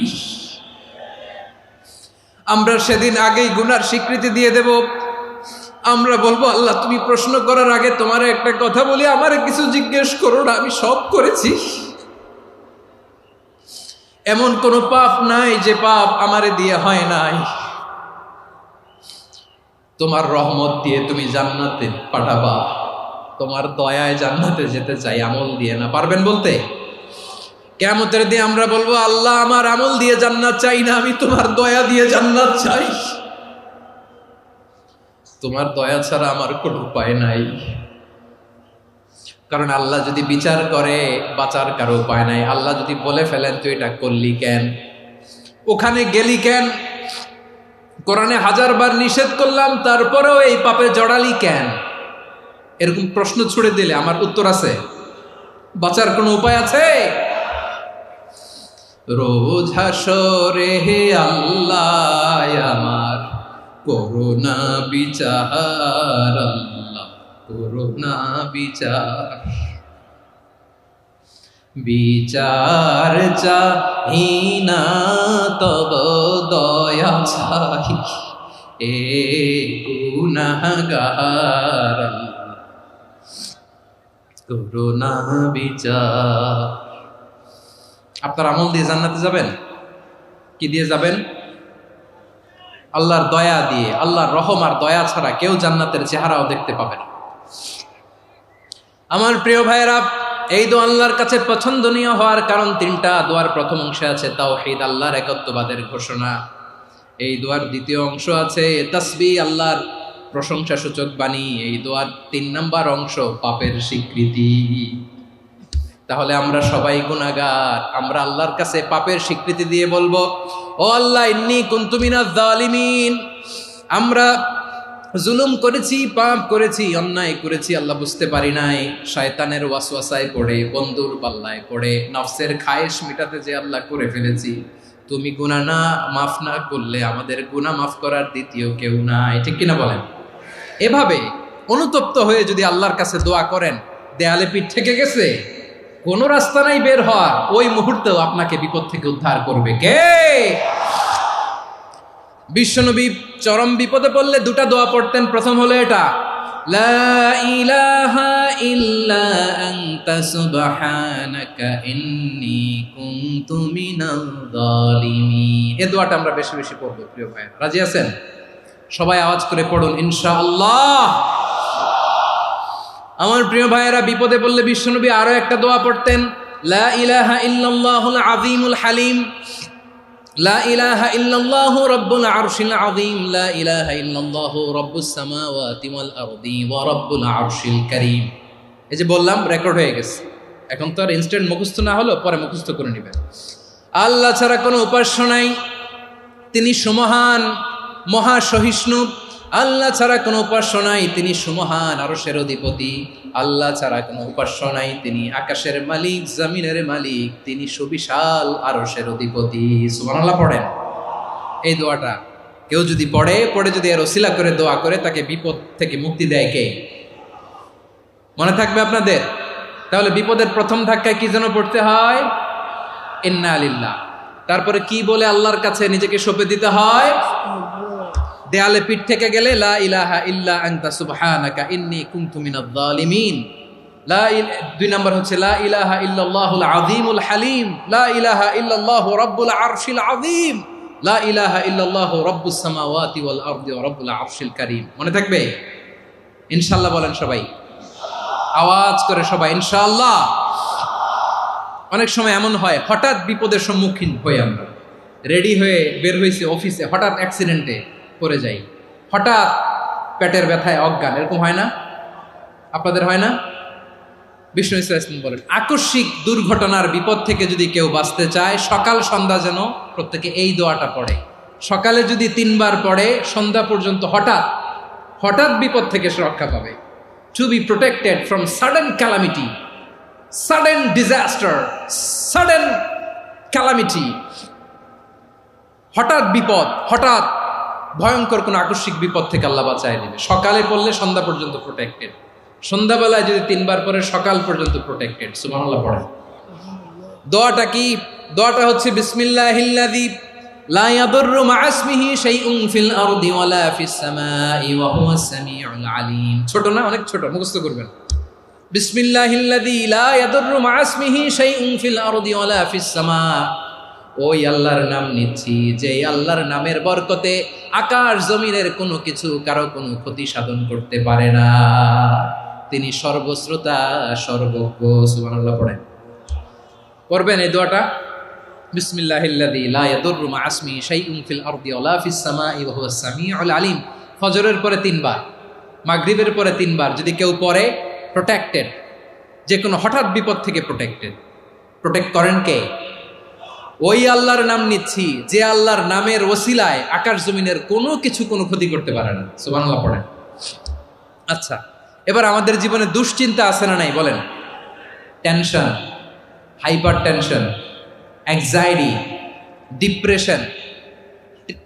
আমরা সেদিন আগেই গুনার স্বীকৃতি দিয়ে দেব। আমরা বলবো, আল্লাহ তুমি প্রশ্ন করার আগে তোমার একটা কথা বলি, আমারে কিছু জিজ্ঞেস করো না, আমি সব করেছি। এমন কোন পাপ নাই যে পাপ আমারে দিয়ে হয় নাই। তোমার রহমত দিয়ে তুমি জান্নাতে পাঠাবা, তোমার দয়ায় জান্নাতে যেতে চাই, আমল দিয়ে না। পারবেন বলতে? কিয়ামতের দিন আমরা বলবো, আল্লাহ আমার আমল দিয়ে জান্নাত চাই না, আমি তোমার দয়া দিয়ে জান্নাত চাই। তোমার দয়া ছাড়া আমার কোনো উপায় নাই। কারণ আল্লাহ যদি বিচার করে বাঁচার কারো উপায় নাই। আল্লাহ যদি বলে ফেলেন তুই এটা করলি কেন, ওখানে গেলি কেন, কোরআনে 1000 বার নিষেধ করলাম তারপরেও এই পাপে জড়ালি কেন, এরকম প্রশ্ন ছুড়ে দিলে আমার উত্তর আছে? বাঁচার কোনো উপায় আছে? রোজ হাসরে হে আল্লাহ আমার করুণা বিচার, আল্লাহ করুণা বিচার। বিচার চাহি না তব দয়া চাহি এ গুনাহগার করুণা বিচার। আপনার আমল দিয়ে জান্নাতে যাবেন? কি দিয়ে যাবেন? আল্লাহর দয়া দিয়ে। আল্লাহর রহম আর দয়া ছাড়া কেউ জান্নাতের চেহারাও দেখতে পাবে না। আমার প্রিয় ভাইয়েরা, এই দোয়া আল্লাহর কাছে পছন্দনীয় হওয়ার কারণ তিনটা। দোয়ার প্রথম অংশে আছে তাওহীদ, আল্লাহর একত্ববাদের ঘোষণা। এই দোয়ার দ্বিতীয় অংশ আছে তাসবিহ, আল্লাহর প্রশংসা সূচক বাণী। এই দোয়ার ৩ নম্বর অংশ পাপের স্বীকৃতি। তাহলে আমরা সবাই গুনাহগার। আমরা আল্লাহর কাছে পাপের স্বীকৃতি দিয়ে বলবো, ও আল্লাহ, ইন্নী কুনতু মিনাজ জালিমিন। আমরা জুলুম করেছি, পাপ করেছি, অন্যায় করেছি, আল্লাহ বুঝতে পারি নাই। শয়তানের ওয়াসওয়াসায় পড়ে, বন্ধুর পাল্লায় পড়ে, নফসের খায়েশ মিটাতে যে আল্লাহ করে ফেলেছি। তুমি গুনাহ না মাফ না করলে আমাদের গুনাহ মাফ করার দ্বিতীয় কেউ নাই। ঠিক কিনা বলেন? এভাবে অনুতপ্ত হয়ে যদি আল্লাহর কাছে দোয়া করেন, দেয়ালে পিঠ থেকে গেছে, কোনো রাস্তা নাই বের হওয়ার, ওই মুহূর্তেও আপনাকে বিপদ থেকে উদ্ধার করবে কে? বিশ্বনবী চরম বিপদে পড়লে দুটা দোয়া পড়তেন। প্রথম হলো এটা, লা ইলাহা ইল্লা আনতা সুবহানাকা ইন্নী কুনতু মিনাল জালিমিন। এই দোয়াটা আমরা বেশি বেশি পড়ব প্রিয় ভাইরা। রাজি আছেন? সবাই আওয়াজ করে পড়ুন ইনশাআল্লাহ। আমার প্রিয় ভাইয়েরা, বিপদে পড়লে বিশ্বনবী আরো একটা দোয়া পড়তেন, লা ইলাহা ইল্লাল্লাহুল আযীমুল হালিম, লা ইলাহা ইল্লাল্লাহু রাব্বুল আরশিল আযীম, লা ইলাহা ইল্লাল্লাহু রাব্বুস সামাওয়াতি ওয়াল আরদি ওয়া রাব্বুল আরশিল কারীম। এই যে বললাম, রেকর্ড হয়ে গেছে। এখন তো আর ইনস্ট্যান্ট মুখস্থ না হলো, পরে মুখস্থ করে নেবেন। আল্লাহ ছাড়া কোনো উপাস্য নাই, তিনি সুমহান, মহা সহিষ্ণু। আল্লাহ ছাড়া কোনো উপাস্য নাই, তিনি সুমহান, আরশের অধিপতি। আল্লাহ ছাড়া কোনো উপাস্য নাই, তিনি আকাশের মালিক, জমিনের মালিক, তিনি সুবিশাল আরশের অধিপতি। সুবহানাল্লাহ পড়েন। এই দোয়াটা কেউ যদি পড়ে যদি এর ওসিলা করে দোয়া করে, তাকে বিপদ থেকে মুক্তি দেয় কে? মনে থাকবে আপনাদের? তাহলে বিপদের প্রথম ধাক্কায় কি যেন পড়তে হয়? ইন্না লিল্লাহ। তারপরে কি বলে আল্লাহর কাছে নিজেকে সঁপে দিতে হয়? দেয়ালে পিঠ থেকে গেলে লা ইলাহা ইল্লা আনতা সুবহানাকা ইন্নী কুনতু মিনাজ জালিমিন। দুই নম্বর হচ্ছে লা ইলাহা ইল্লাল্লাহুল আযীমুল হালিম, লা ইলাহা ইল্লাল্লাহু রাব্বুল আরশিল আযীম, লা ইলাহা ইল্লাল্লাহু রাব্বুস সামাওয়াতি ওয়াল আরদি ওয়া রাব্বুল আরশিল কারীম। মনে থাকবে? ইনশাআল্লাহ বলেন সবাই, আওয়াজ করে সবাই ইনশাআল্লাহ। অনেক সময় এমন হয়, হঠাৎ বিপদের সম্মুখীন হই আমরা, রেডি হয়ে বের হয়েছে অফিসে, হঠাৎ অ্যাক্সিডেন্টে পড়ে যাই, হঠাৎ পেটের ব্যথায় অজ্ঞান। এরকম হয় না? আপনাদের হয় না? বিষ্ণু ইসলাম বলেন, আকস্মিক দুর্ঘটনার বিপদ থেকে যদি কেউ বাঁচতে চায়, সকাল সন্ধ্যা যেন প্রত্যেকে এই দোয়াটা পড়ে। সকালে যদি 3 বার পড়ে, সন্ধ্যা পর্যন্ত হঠাৎ বিপদ থেকে সে রক্ষা পাবে। To be protected from sudden calamity, sudden disaster, sudden calamity. হঠাৎ বিপদ, হঠাৎ ভয়ঙ্কর কোন আকস্মিক বিপদ থেকে আল্লাহ বাঁচায় দিবে। সকালে পড়লে সন্ধ্যা পর্যন্ত প্রোটেক্টেড, সন্ধ্যাবেলায় যদি 3 বার পরে সকাল পর্যন্ত প্রোটেক্টেড। সুবহানাল্লাহ পড়েন। দোয়াটা কি? দোয়াটা হচ্ছে বিসমিল্লাহিল্লাযী লা ইয়াদুররু মা ইসমিহি শাইউন ফিল আরদি ওয়ালা ফিস সামাই ওয়া হুয়াস সামিউল আলিম। ছোট না? অনেক ছোট, মুখস্থ করবেন। বিসমিল্লাহিল্লাযী লা ইয়াদুররু মা ইসমিহি শাইউন ফিল আরদি ওয়ালা ফিস সামা। ওই আল্লাহর নাম নিচ্ছি, যে আল্লাহর নামের বরকতে আকাশ জমিনের কোনো কিছু কারো কোনো ক্ষতি সাধন করতে পারে না। তিনি সর্বশ্রোতা, সর্বজ্ঞ। সুবহানাল্লাহ পড়েন। পড়বেন এই দোয়াটা, বিসমিল্লাহিল্লাযী লা ইয়াদুররু মা ইসমিহি শাইউন ফিল আরদি ওয়ালা ফিস সামাই ওয়া হুয়াস সামিউল আলিম। ফজরের পরে 3 বার, মাগরিবের পরে 3 বার যদি কেউ পড়ে, প্রোটেক্টেড। যে কোনো হঠাৎ বিপদ থেকে প্রোটেক্ট করেন কে? ওই আল্লাহর নাম নিচ্ছি, যে আল্লাহর নামের ওসিলায় আকাশ জমিনের কোনো কিছু কোনো ক্ষতি করতে পারে না। সুবহানাল্লাহ পড়েন। আচ্ছা, এবার আমাদের জীবনে দুশ্চিন্তা আছে না নাই বলেন? Tension, hyper tension, anxiety, depression,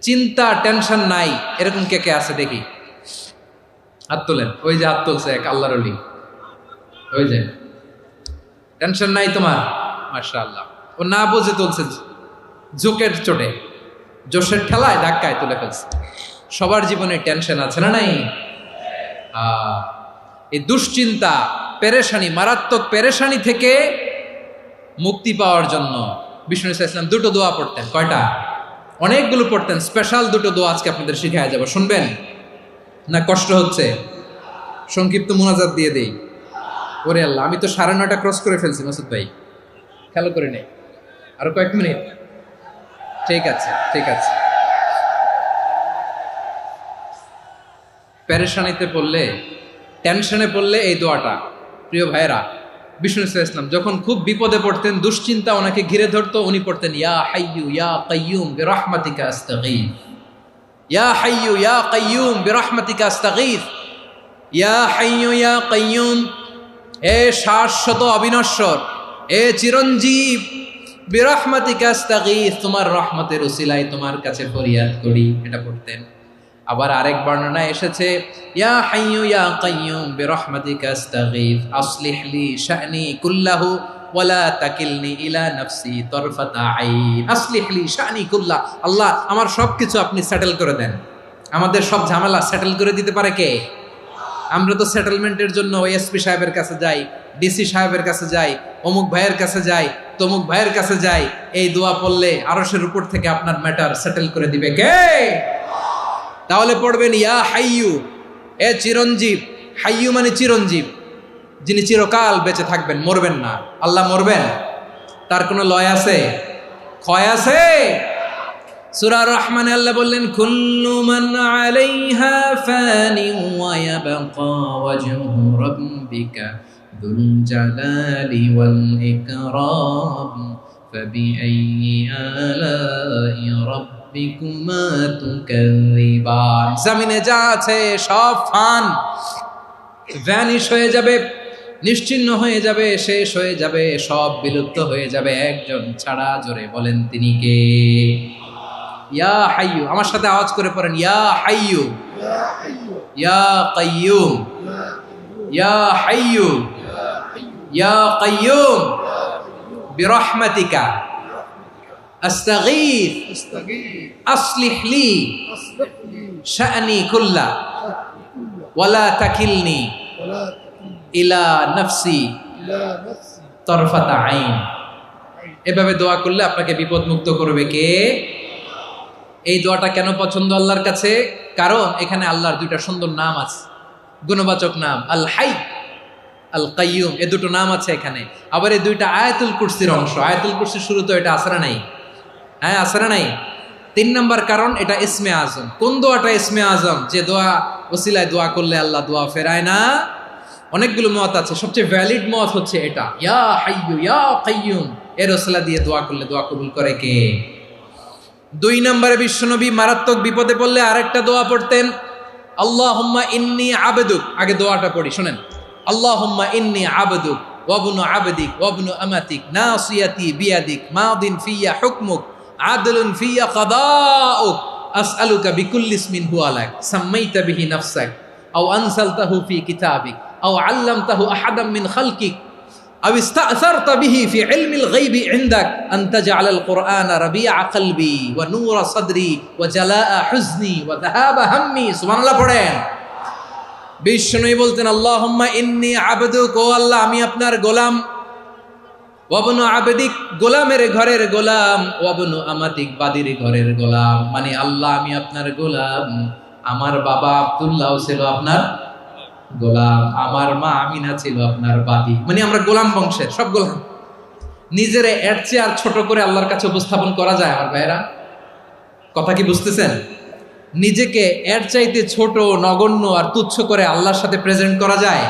চিন্তা, টেনশন নাই, এরকম কে কে আছে দেখি? হাত তোলেন। ওই যে হাত তুলছে এক আল্লাহর ওলি, ওই যে টেনশন নাই তোমার, মাশাআল্লাহ। ও না বুঝে তুলছে, ঝোঁকের চোটে, জোশের ঠেলায় ধাক্কায় তুলে ফেলছে। সবার জীবনে টেনশন আছে না নাই? এই দুশ্চিন্তা, পেরেশানি, মারাত্মক পেরেশানি থেকে মুক্তি পাওয়ার জন্য বিষ্ণু ইসলাম দুটো দোয়া পড়তেন। কয়টা? অনেকগুলো পড়তেন। স্পেশাল দুটো দোয়া আজকে আপনাদের শিখায় যাব, শুনবেন না? কষ্ট হচ্ছে? সংক্ষিপ্ত মুনাজাত দিয়ে দেই। ওরে আল্লাহ, আমি তো 9:30 ক্রস করে ফেলছি মাসুদ ভাই, খেয়াল করে নেই। আরো কয়েক মিনিট। ঠিক আছে, ঠিক আছে। পেরেশানিতে পড়লে, টেনশনে পড়লে এই দোয়াটা, প্রিয় ভাইয়েরা, বিষ্ণু ইসলাম যখন খুব বিপদে পড়তেন, দুশ্চিন্তা ওনাকে ঘিরে ধরতো, উনি পড়তেন ইয়া হাইয়ু ইয়া কাইয়ুম বিরহমাতিকা আস্তাগীথ, ইয়া হাইয়ু ইয়া কাইয়ুম বিরহমাতিকা আস্তাগীথ, ইয়া হাইয়ু ইয়া কাইয়ুম, এ শাশ্বত অবিনশ্বর, এ চিরঞ্জীব, বিরহমাতিকা আস্তাগীথ, তোমার রহমতের উসিলায় তোমার কাছে ফরিয়াদ করি। এটা পড়তেন। আবার আরেক বর্ণনায় এসেছে ইয়া হাইয়ু ইয়া কাইয়ুম বিরহমাতিকা আস্তাগীথ আসলিহ লি শা'নি কুল্লাহু ওয়ালা তাকিলনি ইলা নাফসি তারফাতা আইন। আসলিহ লি শা'নি কুল্লাহ, আল্লাহ আমার সবকিছু আপনি সেটেল করে দেন। আমাদের সব ঝামেলা সেটেল করে দিতে পারে কে? আমরা তো সেটেলমেন্টের জন্য এসপি সাহেবের কাছে যাই, ডিসি সাহেবের কাছে যাই, অমুক ভাইয়ের কাছে যাই, তমুক ভাইয়ের কাছে যাই। এই দোয়া পড়লে আরশের উপর থেকে আপনার ম্যাটার সেটেল করে দিবে কে? তাহলে পড়বেন ইয়া হাইয়ু, এ চিরঞ্জীব। হাইয়ু মানে চিরঞ্জীব, যিনি চিরকাল বেঁচে থাকবেন, মরবেন না। আল্লাহ মরবেন? তার কোনো লয় আছে? ক্ষয় আছে? সূরা রহমানে আল্লাহ বললেন কুল্লু মান আলাইহা ফানি ওয়া ইয়াবকা ওয়াজহু রাব্বিকা যুল জালালি ওয়াল ইকরাম ফাবিআইয়ি আলাই রাব্বিকুমা তুকাযিবান। জমিনে যা আছে সব ফান, ভ্যানিশ হয়ে যাবে, নিশ্চিহ্ন হয়ে যাবে, শেষ হয়ে যাবে, সব বিলুপ্ত হয়ে যাবে, একজন ছাড়া। জোরে বলেন তিনি কে? ইয়া হাইয়ু। আমার সাথে আওয়াজ করে পড়েন ইয়া হাইয়ু ইয়া কাইয়ুম ইয়া হাইয়ু ইয়া কাইয়ুম বিরহমাতিকা আস্তাগীথ আসলিহ লি শা'নি কুল্লা ওয়ালা তাকিলনি ইলা নাফসি তারফাতা আইন। এভাবে দোয়া করলে আপনাকে বিপদ মুক্ত করবে কে? এই দোয়াটা কেন পছন্দ আল্লাহর কাছে? কারণ এখানে আল্লাহর দুইটা সুন্দর নাম আছে, গুণবাচক নাম, আল হাই, আল কাইয়ুম। এই দুটো নাম আছে এখানে। আবার এই দুইটা আয়াতুল কুরসির অংশ। আয়াতুল কুরসির শুরু তো এটা আসরা নাই? হ্যাঁ, আসরা নাই। 3 নম্বর কারণ, এটা ইসমে আজম। কোন দোয়াটা ইসমে আজম? যে দোয়া ওসিলায় দোয়া করলে আল্লাহ দোয়া ফেরায় না। অনেকগুলো মত আছে, সবচেয়ে ভ্যালিড মত হচ্ছে এটা, ইয়া হাইয়ু ইয়া কাইয়ুম। এর ওসিলা দিয়ে দোয়া করলে দোয়া কবুল করে কে? 2 নম্বরে বিশ্বনবী মারাত্মক বিপদে পড়লে আরেকটা দোয়া পড়তেন, আল্লাহুম্মা ইন্নী আবদুক। আগে দোয়াটা পড়ি, শুনেন। আল্লাহুম্মা ইন্নী আবদুক ওয়া ইবনু আবদিক ওয়া ইবনু আমাতিক নাসিয়াতি বিয়াদিক মাদিন ফিয়া হুকমুক আদলুন ফিয়া কাদাউক আসআলুকা বিকুল্লি ইসমিন হুয়া লাক সাম্মাইতা বিহি নাফসাক আও আনসালতাহু ফি কিতাবিক আও আল্লামতাহু আহাদাম মিন খালকিক আও ইস্তা'সারতা বিহি ফি ইলমিল গায়বি ইনদাক আন তাজআলাল কুরআনা রাবিআ কলবি ওয়া নূরা সাদরি ওয়া জালাআ হুজনি ওয়া যাহাবা হাম্মি। সুবহানাল্লাহ পড়েন। বিষ্ণুই বলতেন আল্লাহুম্মা ইন্নী আবদুক, ও আল্লাহ আমি আপনার গোলাম, ওয়া ইবনু আবদিক, গোলামের ঘরের গোলাম, ওয়া ইবনু আমাতিক, বাদীর ঘরের গোলাম। মানে আল্লাহ আমি আপনার গোলাম। আমার বাবা আব্দুল্লাহ ছিল আপনার গোলাম, আমার মা আমিনা ছিল আপনার বাদী। মানে আমরা গোলাম বংশের, সব গোলাম। নিজের এর চেয়ে আর ছোট করে আল্লাহর কাছে উপস্থাপন করা যায় আমার ভাইয়েরা? কথা কি বুঝতেছেন? নিজেকে এর চাইতে ছোট, নগণ্য আর তুচ্ছ করে আল্লাহর সাথে প্রেজেন্ট করা যায়?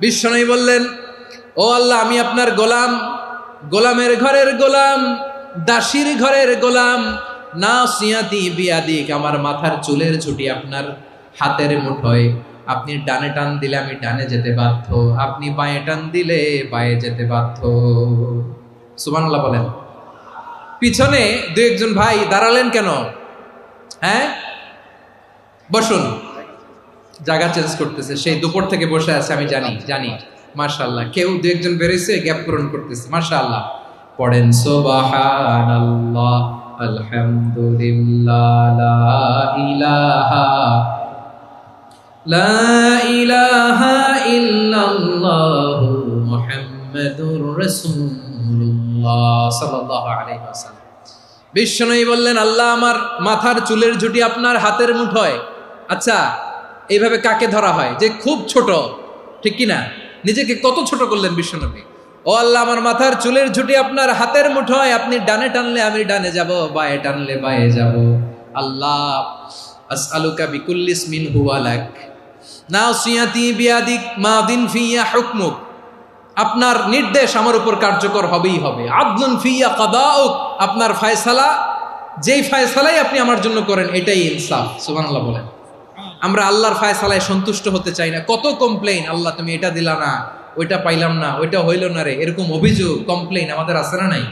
বিশ্বনবী বললেন, ও আল্লাহ আমি আপনার গোলাম, গোলামের ঘরের গোলাম, দাসীর ঘরের গোলাম। নাসিয়াতি বিয়াদিক, আমার মাথার চুলের ঝুঁটি আপনার হাতের মুঠোয়। আপনি ডানে টান দিলে আমি ডানে যেতে বাধ্য, আপনি বাঁয়ে টান দিলে বাঁয়ে যেতে বাধ্য। সুবহানাল্লাহ বলেন। পিছনে 2-1 ভাই দাঁড়ালেন কেন? হ্যাঁ, বসুন। জায়গা চেঞ্জ করতেছে, সেই দুপুর থেকে বসে আছে, আমি জানি। মাশাআল্লাহ। কেউ 2-1 বেরোইছে, গ্যাপ পূরণ করতেছে। মাশাআল্লাহ। পড়েন সুবহানাল্লাহ, আলহামদুলিল্লাহ, লা ইলাহা ইল্লাল্লাহু মুহাম্মাদুর রাসূলুল্লাহ সাল্লাল্লাহু আলাইহি ওয়াসাল্লাম। বিশ্বনবী বললেন, আল্লাহ আমার মাথার চুলের ঝুঁটি আপনার হাতের মুঠোয়। আচ্ছা, এইভাবে কাকে ধরা হয়? যে খুব ছোট, ঠিক কি না? নিজেকে কত ছোট করলেন বিশ্বনবী। ও আল্লাহ, আমার মাথার চুলের ঝুঁটি আপনার হাতের মুঠোয়, আপনি ডানে টানলে আমি ডানে যাব, বায়ে টানলে বায়ে যাব। আল্লাহ, আসআলুকা বিকুল্লি ইসমিন হুয়া লাক নাসিয়াতি বিয়াদিক মাদিন ফিয়া হুকমুক। আপনার নির্দেশ আমার উপর কার্যকর হবেই হবে। আদলুন ফিয়া কাদাউক, আপনার ফয়সালা, যেই ফয়সালাই আপনি আমার জন্য করেন এটাই ইনসাফ। সুবহানাল্লাহ বলেন। আমরা আল্লাহর ফয়সালায় সন্তুষ্ট হতে চাই না। কত কমপ্লেইন, আল্লাহ তুমি এটা দিলা না, ওইটা পাইলাম না, ওইটা হইল না রে, এরকম অভিযোগ কমপ্লেইন আমাদের আছে না নাই?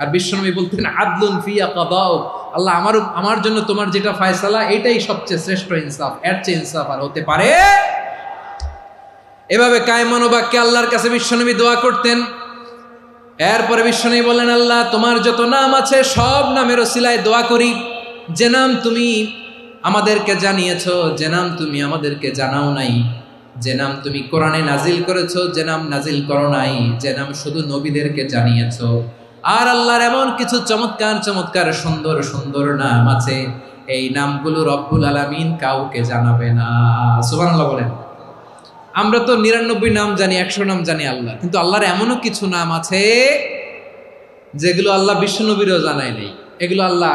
আর বিশ্বনবী বলতেন আদলুন ফিয়া কাদাউক, আল্লাহ আমার জন্য তোমার যেটা ফয়সালা এটাই সবচেয়ে শ্রেষ্ঠ ইনসাফ, এর চেয়ে ইনসাফ আর হতে পারে? এভাবে কায়মান বাক্যে আল্লাহর কাছে বিশ্বনবী দোয়া করতেন। এরপরে বিশ্বনবী বললেন, আল্লাহ তোমার যত নাম আছে সব নামের ওসিলায় দোয়া করি, যে নাম তুমি আমাদেরকে জানিয়েছো, যে নাম তুমি আমাদেরকে জানাও নাই, যে নাম তুমি কোরআনে নাজিল করেছো, যে নাম নাজিল করো নাই, যে নাম শুধু নবীদেরকে জানিয়েছো। আর আল্লাহর এমন কিছু চমৎকার চমৎকার সুন্দর সুন্দর নাম আছে, এই নামগুলো রব্বুল আলামিন কাউকে জানাবে না। সুবহানাল্লাহ বলেন। আমরা তো 99 নাম জানি, 100 নাম জানি আল্লাহ, কিন্তু আল্লাহর এমনও কিছু নাম আছে যেগুলো আল্লাহ বিশ্বনবীরও জানায় নেই। এগুলো আল্লাহ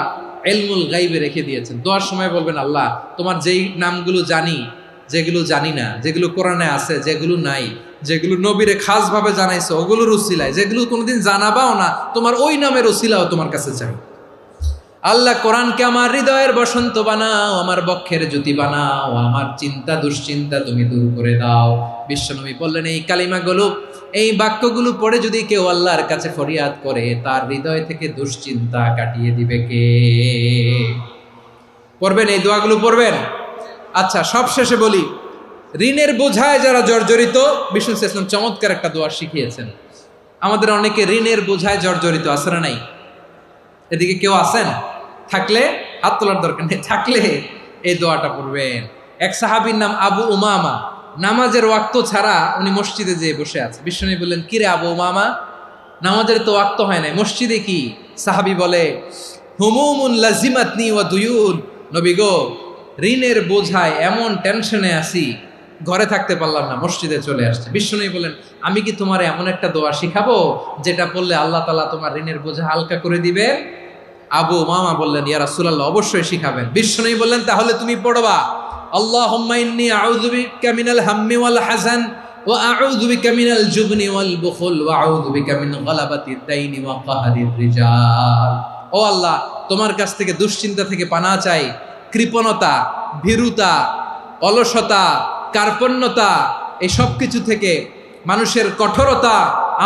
ইলমুল গায়বে রেখে দিয়েছেন। দোয়ার সময় বলবেন, আল্লাহ তোমার যেই নামগুলো জানি, যেগুলো জানি না, যেগুলো কোরআনে আছে, যেগুলো নাই, যেগুলো নবীরে খাস ভাবে জানাইছো ওগুলোর উসিলায়, যেগুলো কোনোদিন জানাবাও না তোমার ওই নামের উসিলাও তোমার কাছে চাই। আল্লাহ কোরআনকে আমার হৃদয়ের বসন্ত বানাও, আমার বক্ষের জ্যোতি বানাও, আমার চিন্তা দুশ্চিন্তা তুমি দূর করে দাও। বিশ্বনবী বললেন, এই কালিমাগুলো, এই বাক্যগুলো পড়ে যদি কেউ আল্লাহর কাছে ফরিয়াদ করে, তার হৃদয় থেকে দুশ্চিন্তা কাটিয়ে দিবে কে? পড়বেন, এই দোয়াগুলো পড়বেন। আচ্ছা, সব শেষে বলি, ঋণের বোঝায় যারা জর্জরিত, বিষ্ণু ইসলাম চমৎকার একটা দোয়া শিখিয়েছেন। আমাদের অনেকে ঋণের বোঝায় জর্জরিত, আছে না নাই? এদিকে কেউ আছেন? থাকলে হাত তোলার দরকার নেই, থাকলে এই দোয়াটা পড়বেন। এক সাহাবীর নাম আবু উমামা, নামাজের ওয়াক্ত ছাড়া উনি মসজিদে যেয়ে বসে আছে। বিশ্বনবী বললেন, কিরে আবু উমামা, নামাজের তো ওয়াক্ত হয় নাই, মসজিদে কি? সাহাবী বলে, হুমুমুন লাজিমাতনি ওয়া দুয়ুন, নবী গো, ঋণের বোঝায় এমন টেনশনে আছি, ঘরে থাকতে পারলাম না, মসজিদে চলে আসছে। বিশ্বনবী বলেন, আমি কি তোমার এমন একটা দোয়া শিখাবো যেটা পড়লে আল্লাহ তাআলা তোমার ঋণের বোঝা হালকা করে দিবে? আবু উমামা বললেন, ইয়া রাসূলুল্লাহ, অবশ্যই শিখাবেন। বিশ্বনবী বললেন, তাহলে তুমি পড়বা, আল্লাহুম্মা ইন্নী আউযু বিকা মিনাল হাম্মি ওয়াল হাযান ওয়া আউযু বিকা মিনাল জুবনি ওয়াল বুখল ওয়া আউযু বিকা মিন গালাবাতিদ দাইনি ওয়া কাহরির রিজাল। ও আল্লাহ, তোমার কাছ থেকে দুশ্চিন্তা থেকে পানাহ চাই, কৃপণতা, ভীরুতা, অলসতা, কার্পণ্যতা, এই সব কিছু থেকে, মানুষের কঠোরতা,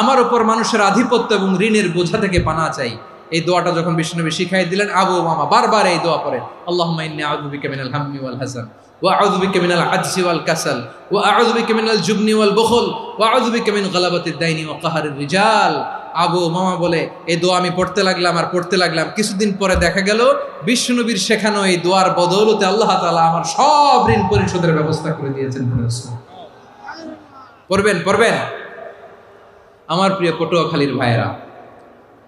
আমার উপর মানুষের আধিপত্য এবং ঋণের বোঝা থেকে পানাহ চাই। এই দোয়াটা যখন বিশ্বনবী শিখাই দিলেন, আবু উমামা বারবার এই দোয়া পড়েন, আল্লাহুম্মা ইন্নী আউযু বিকা মিনাল হাম্মি ওয়াল হাযান ওয়া আউযু বিকা মিনাল আজজি ওয়াল কাসাল ওয়া আউযু বিকা মিনাল জুবনি ওয়াল বুখল ওয়া আউযু বিকা মিন গালাবাতিদ দাইনি ওয়া কাহরির রিজাল। আবু উমামা বলে, এই দোয়া আমি পড়তে লাগলাম আর পড়তে লাগলাম, কিছুদিন পরে দেখা গেল বিশ্বনবীর শেখানো এই দোয়ার বদৌলতে আল্লাহ তাআলা আমার সব ঋণ পরিশোধের ব্যবস্থা করে দিয়েছেন। পড়বেন, পড়বেন। আমার প্রিয় পটুয়াখালীর ভাইয়েরা,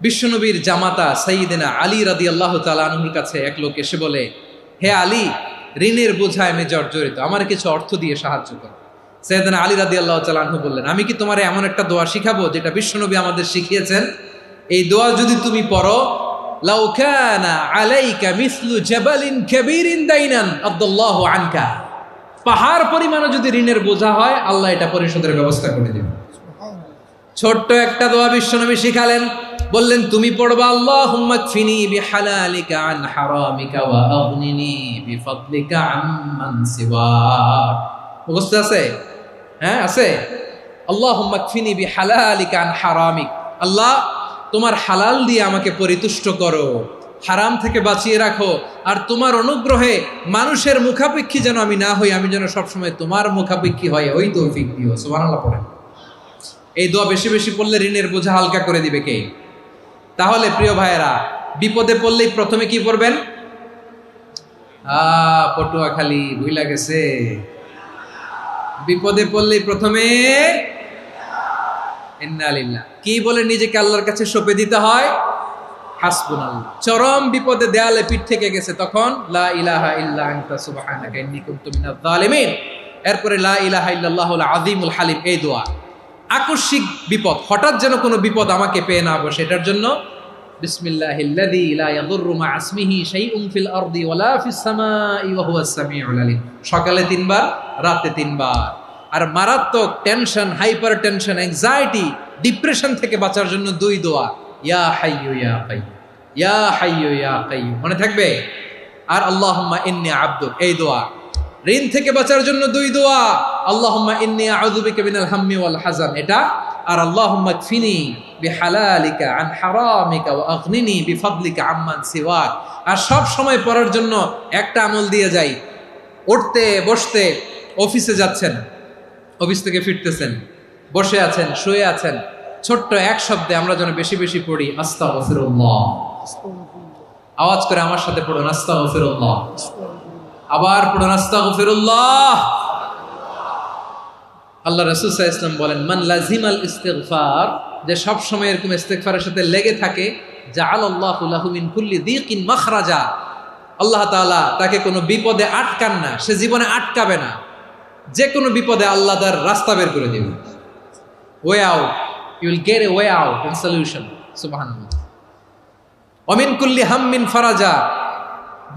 বিশ্বনবীর জামাতা সাইয়্যিদিনা আলী রাদিয়াল্লাহু তাআলা আনহুর কাছে এক লোক এসে বলে, হে আলী, ঋণের বোঝায় আমি জর্জরিত, আমার কিছু অর্থ দিয়ে সাহায্য করো। সাইয়্যিদিনা আলী রাদিয়াল্লাহু তাআলা আনহু বললেন, আমি কি তোমার এমন একটা দোয়া শিখাবো যেটা বিশ্বনবী আমাদের শিখিয়েছেন? এই দোয়া যদি তুমি পড়ো, লাউ কানা আলাইকা মিসলু জাবালিন কাবীরিন দাইনান আদাল্লাহু আনকা, পাহাড় পরিমাণও যদি ঋণের বোঝা হয়, আল্লাহ এটা পরিশোধের ব্যবস্থা করে দেবে। ছোট্ট একটা দোয়া বিশ্বনবী শিখালেন, বললেন, তুমি পড়বা, আল্লাহুম্মা কফিনি বিহালালিকা আন হারামিকা ওয়া আগনিনি বিফাদলিকা আম্মান সিওয়াক। মুখস্থ আছে? হ্যাঁ, আছে। আল্লাহুম্মা কফিনি বিহালালিকা আন হারামিক, আল্লাহ তোমার হালাল দিয়ে আমাকে পরিতুষ্ট করো, হারাম থেকে বাঁচিয়ে রাখো, আর তোমার অনুগ্রহে মানুষের মুখাপেক্ষী যেন আমি না হই, আমি যেন সবসময় তোমার মুখাপেক্ষী হয়, ওই তৌফিক দিও। সুবহানাল্লাহ পড়েন। এই দোয়া বেশি বেশি পড়লে ঋণের বোঝা হালকা করে দিবে কে? তাহলে প্রিয় ভাইয়েরা, বিপদে পড়লেই প্রথমে কি পড়বেন? পটুয়াখালী ভুইলা গেছে। বিপদে পড়লেই প্রথমে ইন্না লিল্লাহ কি বলে নিজেকে আল্লাহর কাছে সঁপে দিতে হয়? হাসবুনাল্লাহ। চরম বিপদে দেয়ালে পিঠ থেকে গেছে, তখন লা ইলাহা ইল্লা আনতা সুবহানাকা ইন্নী কুনতু মিনাজ জালিমিন। এরপরে লা ইলাহা ইল্লাল্লাহুল আযীমুল হালিম, এই দোয়া। আকস্মিক বিপদ, হঠাৎ যেন কোনো বিপদ আমাকে পেয়ে না বসে, এটার জন্য বিসমিল্লাহিল্লাযী লা ইয়াদুররু মা ইসমিহি শাইউন ফিল আরদি ওয়ালা ফিস সামাই ওয়া হুয়াস সামিউল আলীম। সকালে 3 বার, রাতে 3 বার। আর মারাত্মক tension, hyper tension, anxiety, depression থেকে বাঁচার জন্য 2 দোয়া, ইয়া হাইয়্যু ইয়া কাইয়্যুম, ইয়া হাইয়্যু ইয়া কাইয়্যুম, মনে থাকবে? আর আল্লাহুম্মা ইন্নী আবদুক, এই দোয়া। ঋণ থেকে বাঁচার জন্য 2 দোয়া, আল্লাহুম্মা ইন্নী আউযু বিকা মিনাল হাম্মি ওয়াল হাযান, এটা। আর আল্লাহুম্মা কফিনি বিহালালিকা আন হারামিকা ওয়া আগনিনি বিফাদলিকা আম্মান সিওয়াক। আর সব সময় পড়ার জন্য একটা আমল দিয়ে যাই, উঠতে বসতে, অফিসে যাচ্ছেন, অফিস থেকে ফিরতেছেন, বসে আছেন, শুয়ে আছেন, ছোট্ট এক শব্দে আমরা যেন বেশি বেশি পড়ি আস্তাগফিরুল্লাহ। আওয়াজ করে আমার সাথে পড়ুন আস্তাগফিরুল্লাহ। আবার পড়ুন আস্তাগফিরুল্লাহ। আল্লাহ রাসূল সাল্লাল্লাহু আলাইহি ওয়াসাল্লাম বলেন, মান লাজিমাল ইস্তিগফার, যে সব সময় এরকম ইস্তিগফারের সাথে লেগে থাকে, জাআলাল্লাহু লাহু মিন কুল্লি দীকিন মাখরাজা, আল্লাহ তাআলা তাকে কোনো বিপদে আটকান না, সে জীবনে আটকাবে না। যে কোনো বিপদে আল্লাহ তার রাস্তা বের করে দিবেন, way out, you will get a way out and solution. সুবহানাল্লাহ। ওয়া মিন কুল্লি হাম্মিন ফারাজা,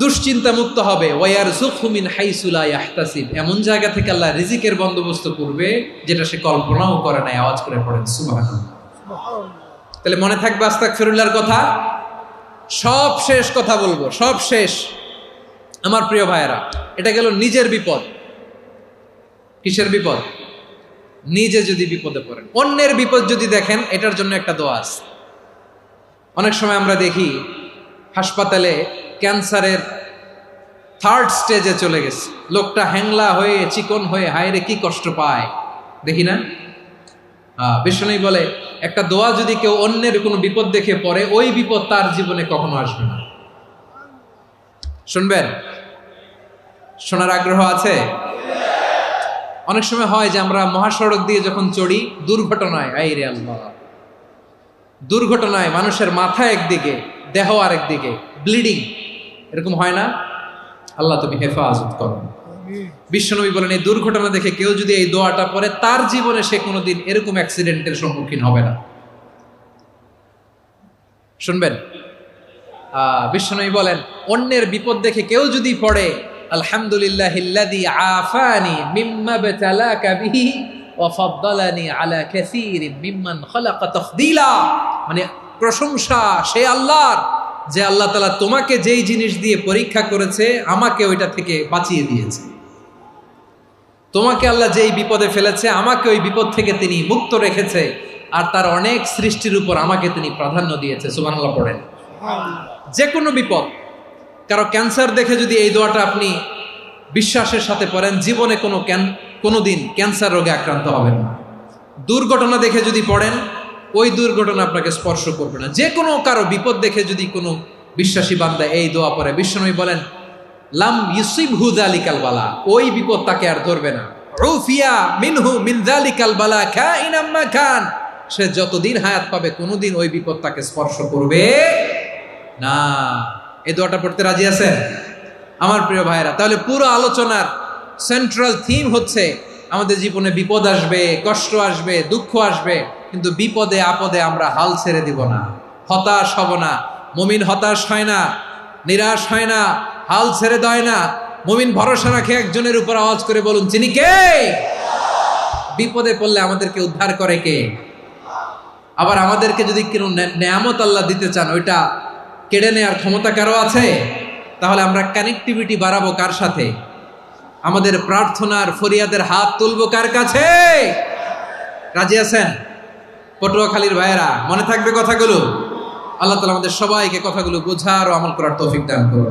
দুশ্চিন্তা মুক্ত হবে। ওয়ারযুকহু মিন হাইসু লা ইয়াহতাসিব, এমন জায়গা থেকে আল্লাহ রিজিকের বন্দোবস্ত করবে যেটা সে কল্পনাও করে নাই। আওয়াজ করে পড়েন সুবহানাল্লাহ। তাহলে মনে থাকবে আস্তাগফিরুল্লাহর কথা। সব শেষ কথা বলবো, সব শেষ আমার প্রিয় ভাইয়েরা। এটা গেল নিজের বিপদ। কিসের বিপদ? নিজে যদি বিপদে পড়েন। অন্যের বিপদ যদি দেখেন, এটার জন্য একটা দোয়া আছে। অনেক সময় আমরা দেখি হাসপাতালে ক্যান্সারের 3rd স্টেজে চলে গেছে, লোকটা হ্যাংলা হয়ে, চিকন হয়ে, হায়রে কি কষ্ট পায়, দেখি না? বিষ্ণু বলে, একটা দোয়া যদি কেউ অন্যের কোনো বিপদ দেখে পড়ে, ওই বিপদ তার জীবনে কখনো আসবে না। শুনবেন? শোনার আগ্রহ আছে? অনেক সময় হয় যে আমরা মহাসড়ক দিয়ে যখন চড়ি, দুর্ঘটনায়, আইরে আল্লাহ, দুর্ঘটনায় মানুষের মাথা একদিকে, দেহ আরেকদিকে, ব্লিডিং, এরকম হয় না? আল্লাহ তুমি হেফাজত করো। বিশ্বনবী বলেন, এই দুর্ঘটনা দেখে কেউ যদি এই দোয়াটা পড়ে, তার জীবনে সে কোনোদিন এরকম অ্যাক্সিডেন্টের সম্মুখীন হবে না। শুনবেন? বিশ্বনবী বলেন, অন্যের বিপদ দেখে কেউ যদি পড়ে, আলহামদুলিল্লাহিল্লাযী আফানি মিম্মা বাতালাকা বিহি ওয়া ফাদ্দালানি আলা কাসীরিন মিম্মান খালাকা তাফদীলা, মানে প্রশংসা সে আল্লাহর, যে আল্লাহ তাআলা তোমাকে যেই জিনিস দিয়ে পরীক্ষা করেছে, আমাকে ওইটা থেকে বাঁচিয়ে দিয়েছে। তোমাকে আল্লাহ যেই বিপদে ফেলেছে, আমাকে ওই বিপদ থেকে তিনি মুক্ত রেখেছে, আর তার অনেক সৃষ্টির উপর আমাকে তিনি প্রাধান্য দিয়েছে। সুবহানাল্লাহ পড়েন। যে কোনো বিপদ, কারো ক্যান্সার দেখে যদি এই দোয়াটা আপনি বিশ্বাসের সাথে পড়েন, জীবনে কোনোদিন ক্যান্সার রোগে আক্রান্ত হবেন না। দুর্ঘটনা দেখে যদি পড়েন, ওই দুর্ঘটনা আপনাকে স্পর্শ করবে না। যে কোনো কারো বিপদ দেখে যদি কোনো বিশ্বাসী বান্দা এই দোয়া পড়ে, বিশ্বনবী বলেন, লাম ইউসিবহু যালিকাল বালা, ওই বিপদ তাকে আর ধরবে না। উফিয়া মিনহু মিন যালিকাল বালা কাইনাম মা কান, সে যতদিন হায়াত পাবে কোনোদিন ওই বিপদ তাকে স্পর্শ করবে না। এই দোয়াটা পড়তে রাজি আছেন আমার প্রিয় ভাইরা? তাহলে পুরো আলোচনার সেন্ট্রাল থিম হচ্ছে, আমাদের জীবনে বিপদ আসবে, কষ্ট আসবে, দুঃখ আসবে, কিন্তু বিপদে আপদে আমরা হাল ছেড়ে দিব না, হতাশ হব না। মুমিন হতাশ হয় না, নিরাশ হয় না, হাল ছেড়ে দেয় না। মুমিন ভরসা রাখে একজনের উপর। আওয়াজ করে বলুন, যিনি কে? বিপদে পড়লে আমাদেরকে উদ্ধার করে কে? আবার আমাদেরকে যদি কোনো নেয়ামত আল্লাহ দিতে চান, ওইটা কেড়ে নেওয়ার ক্ষমতা কারো আছে? তাহলে আমরা কানেক্টিভিটি বাড়াবো কার সাথে? আমাদের প্রার্থনার ফরিয়াদের হাত তুলবো কার কাছে? রাজি আছেন পটুয়াখালীর ভাইয়েরা? মনে থাকবে কথাগুলো? আল্লাহ তাআলা আমাদের সবাইকে কথাগুলো বোঝার ও আমল করার তৌফিক দান করুন।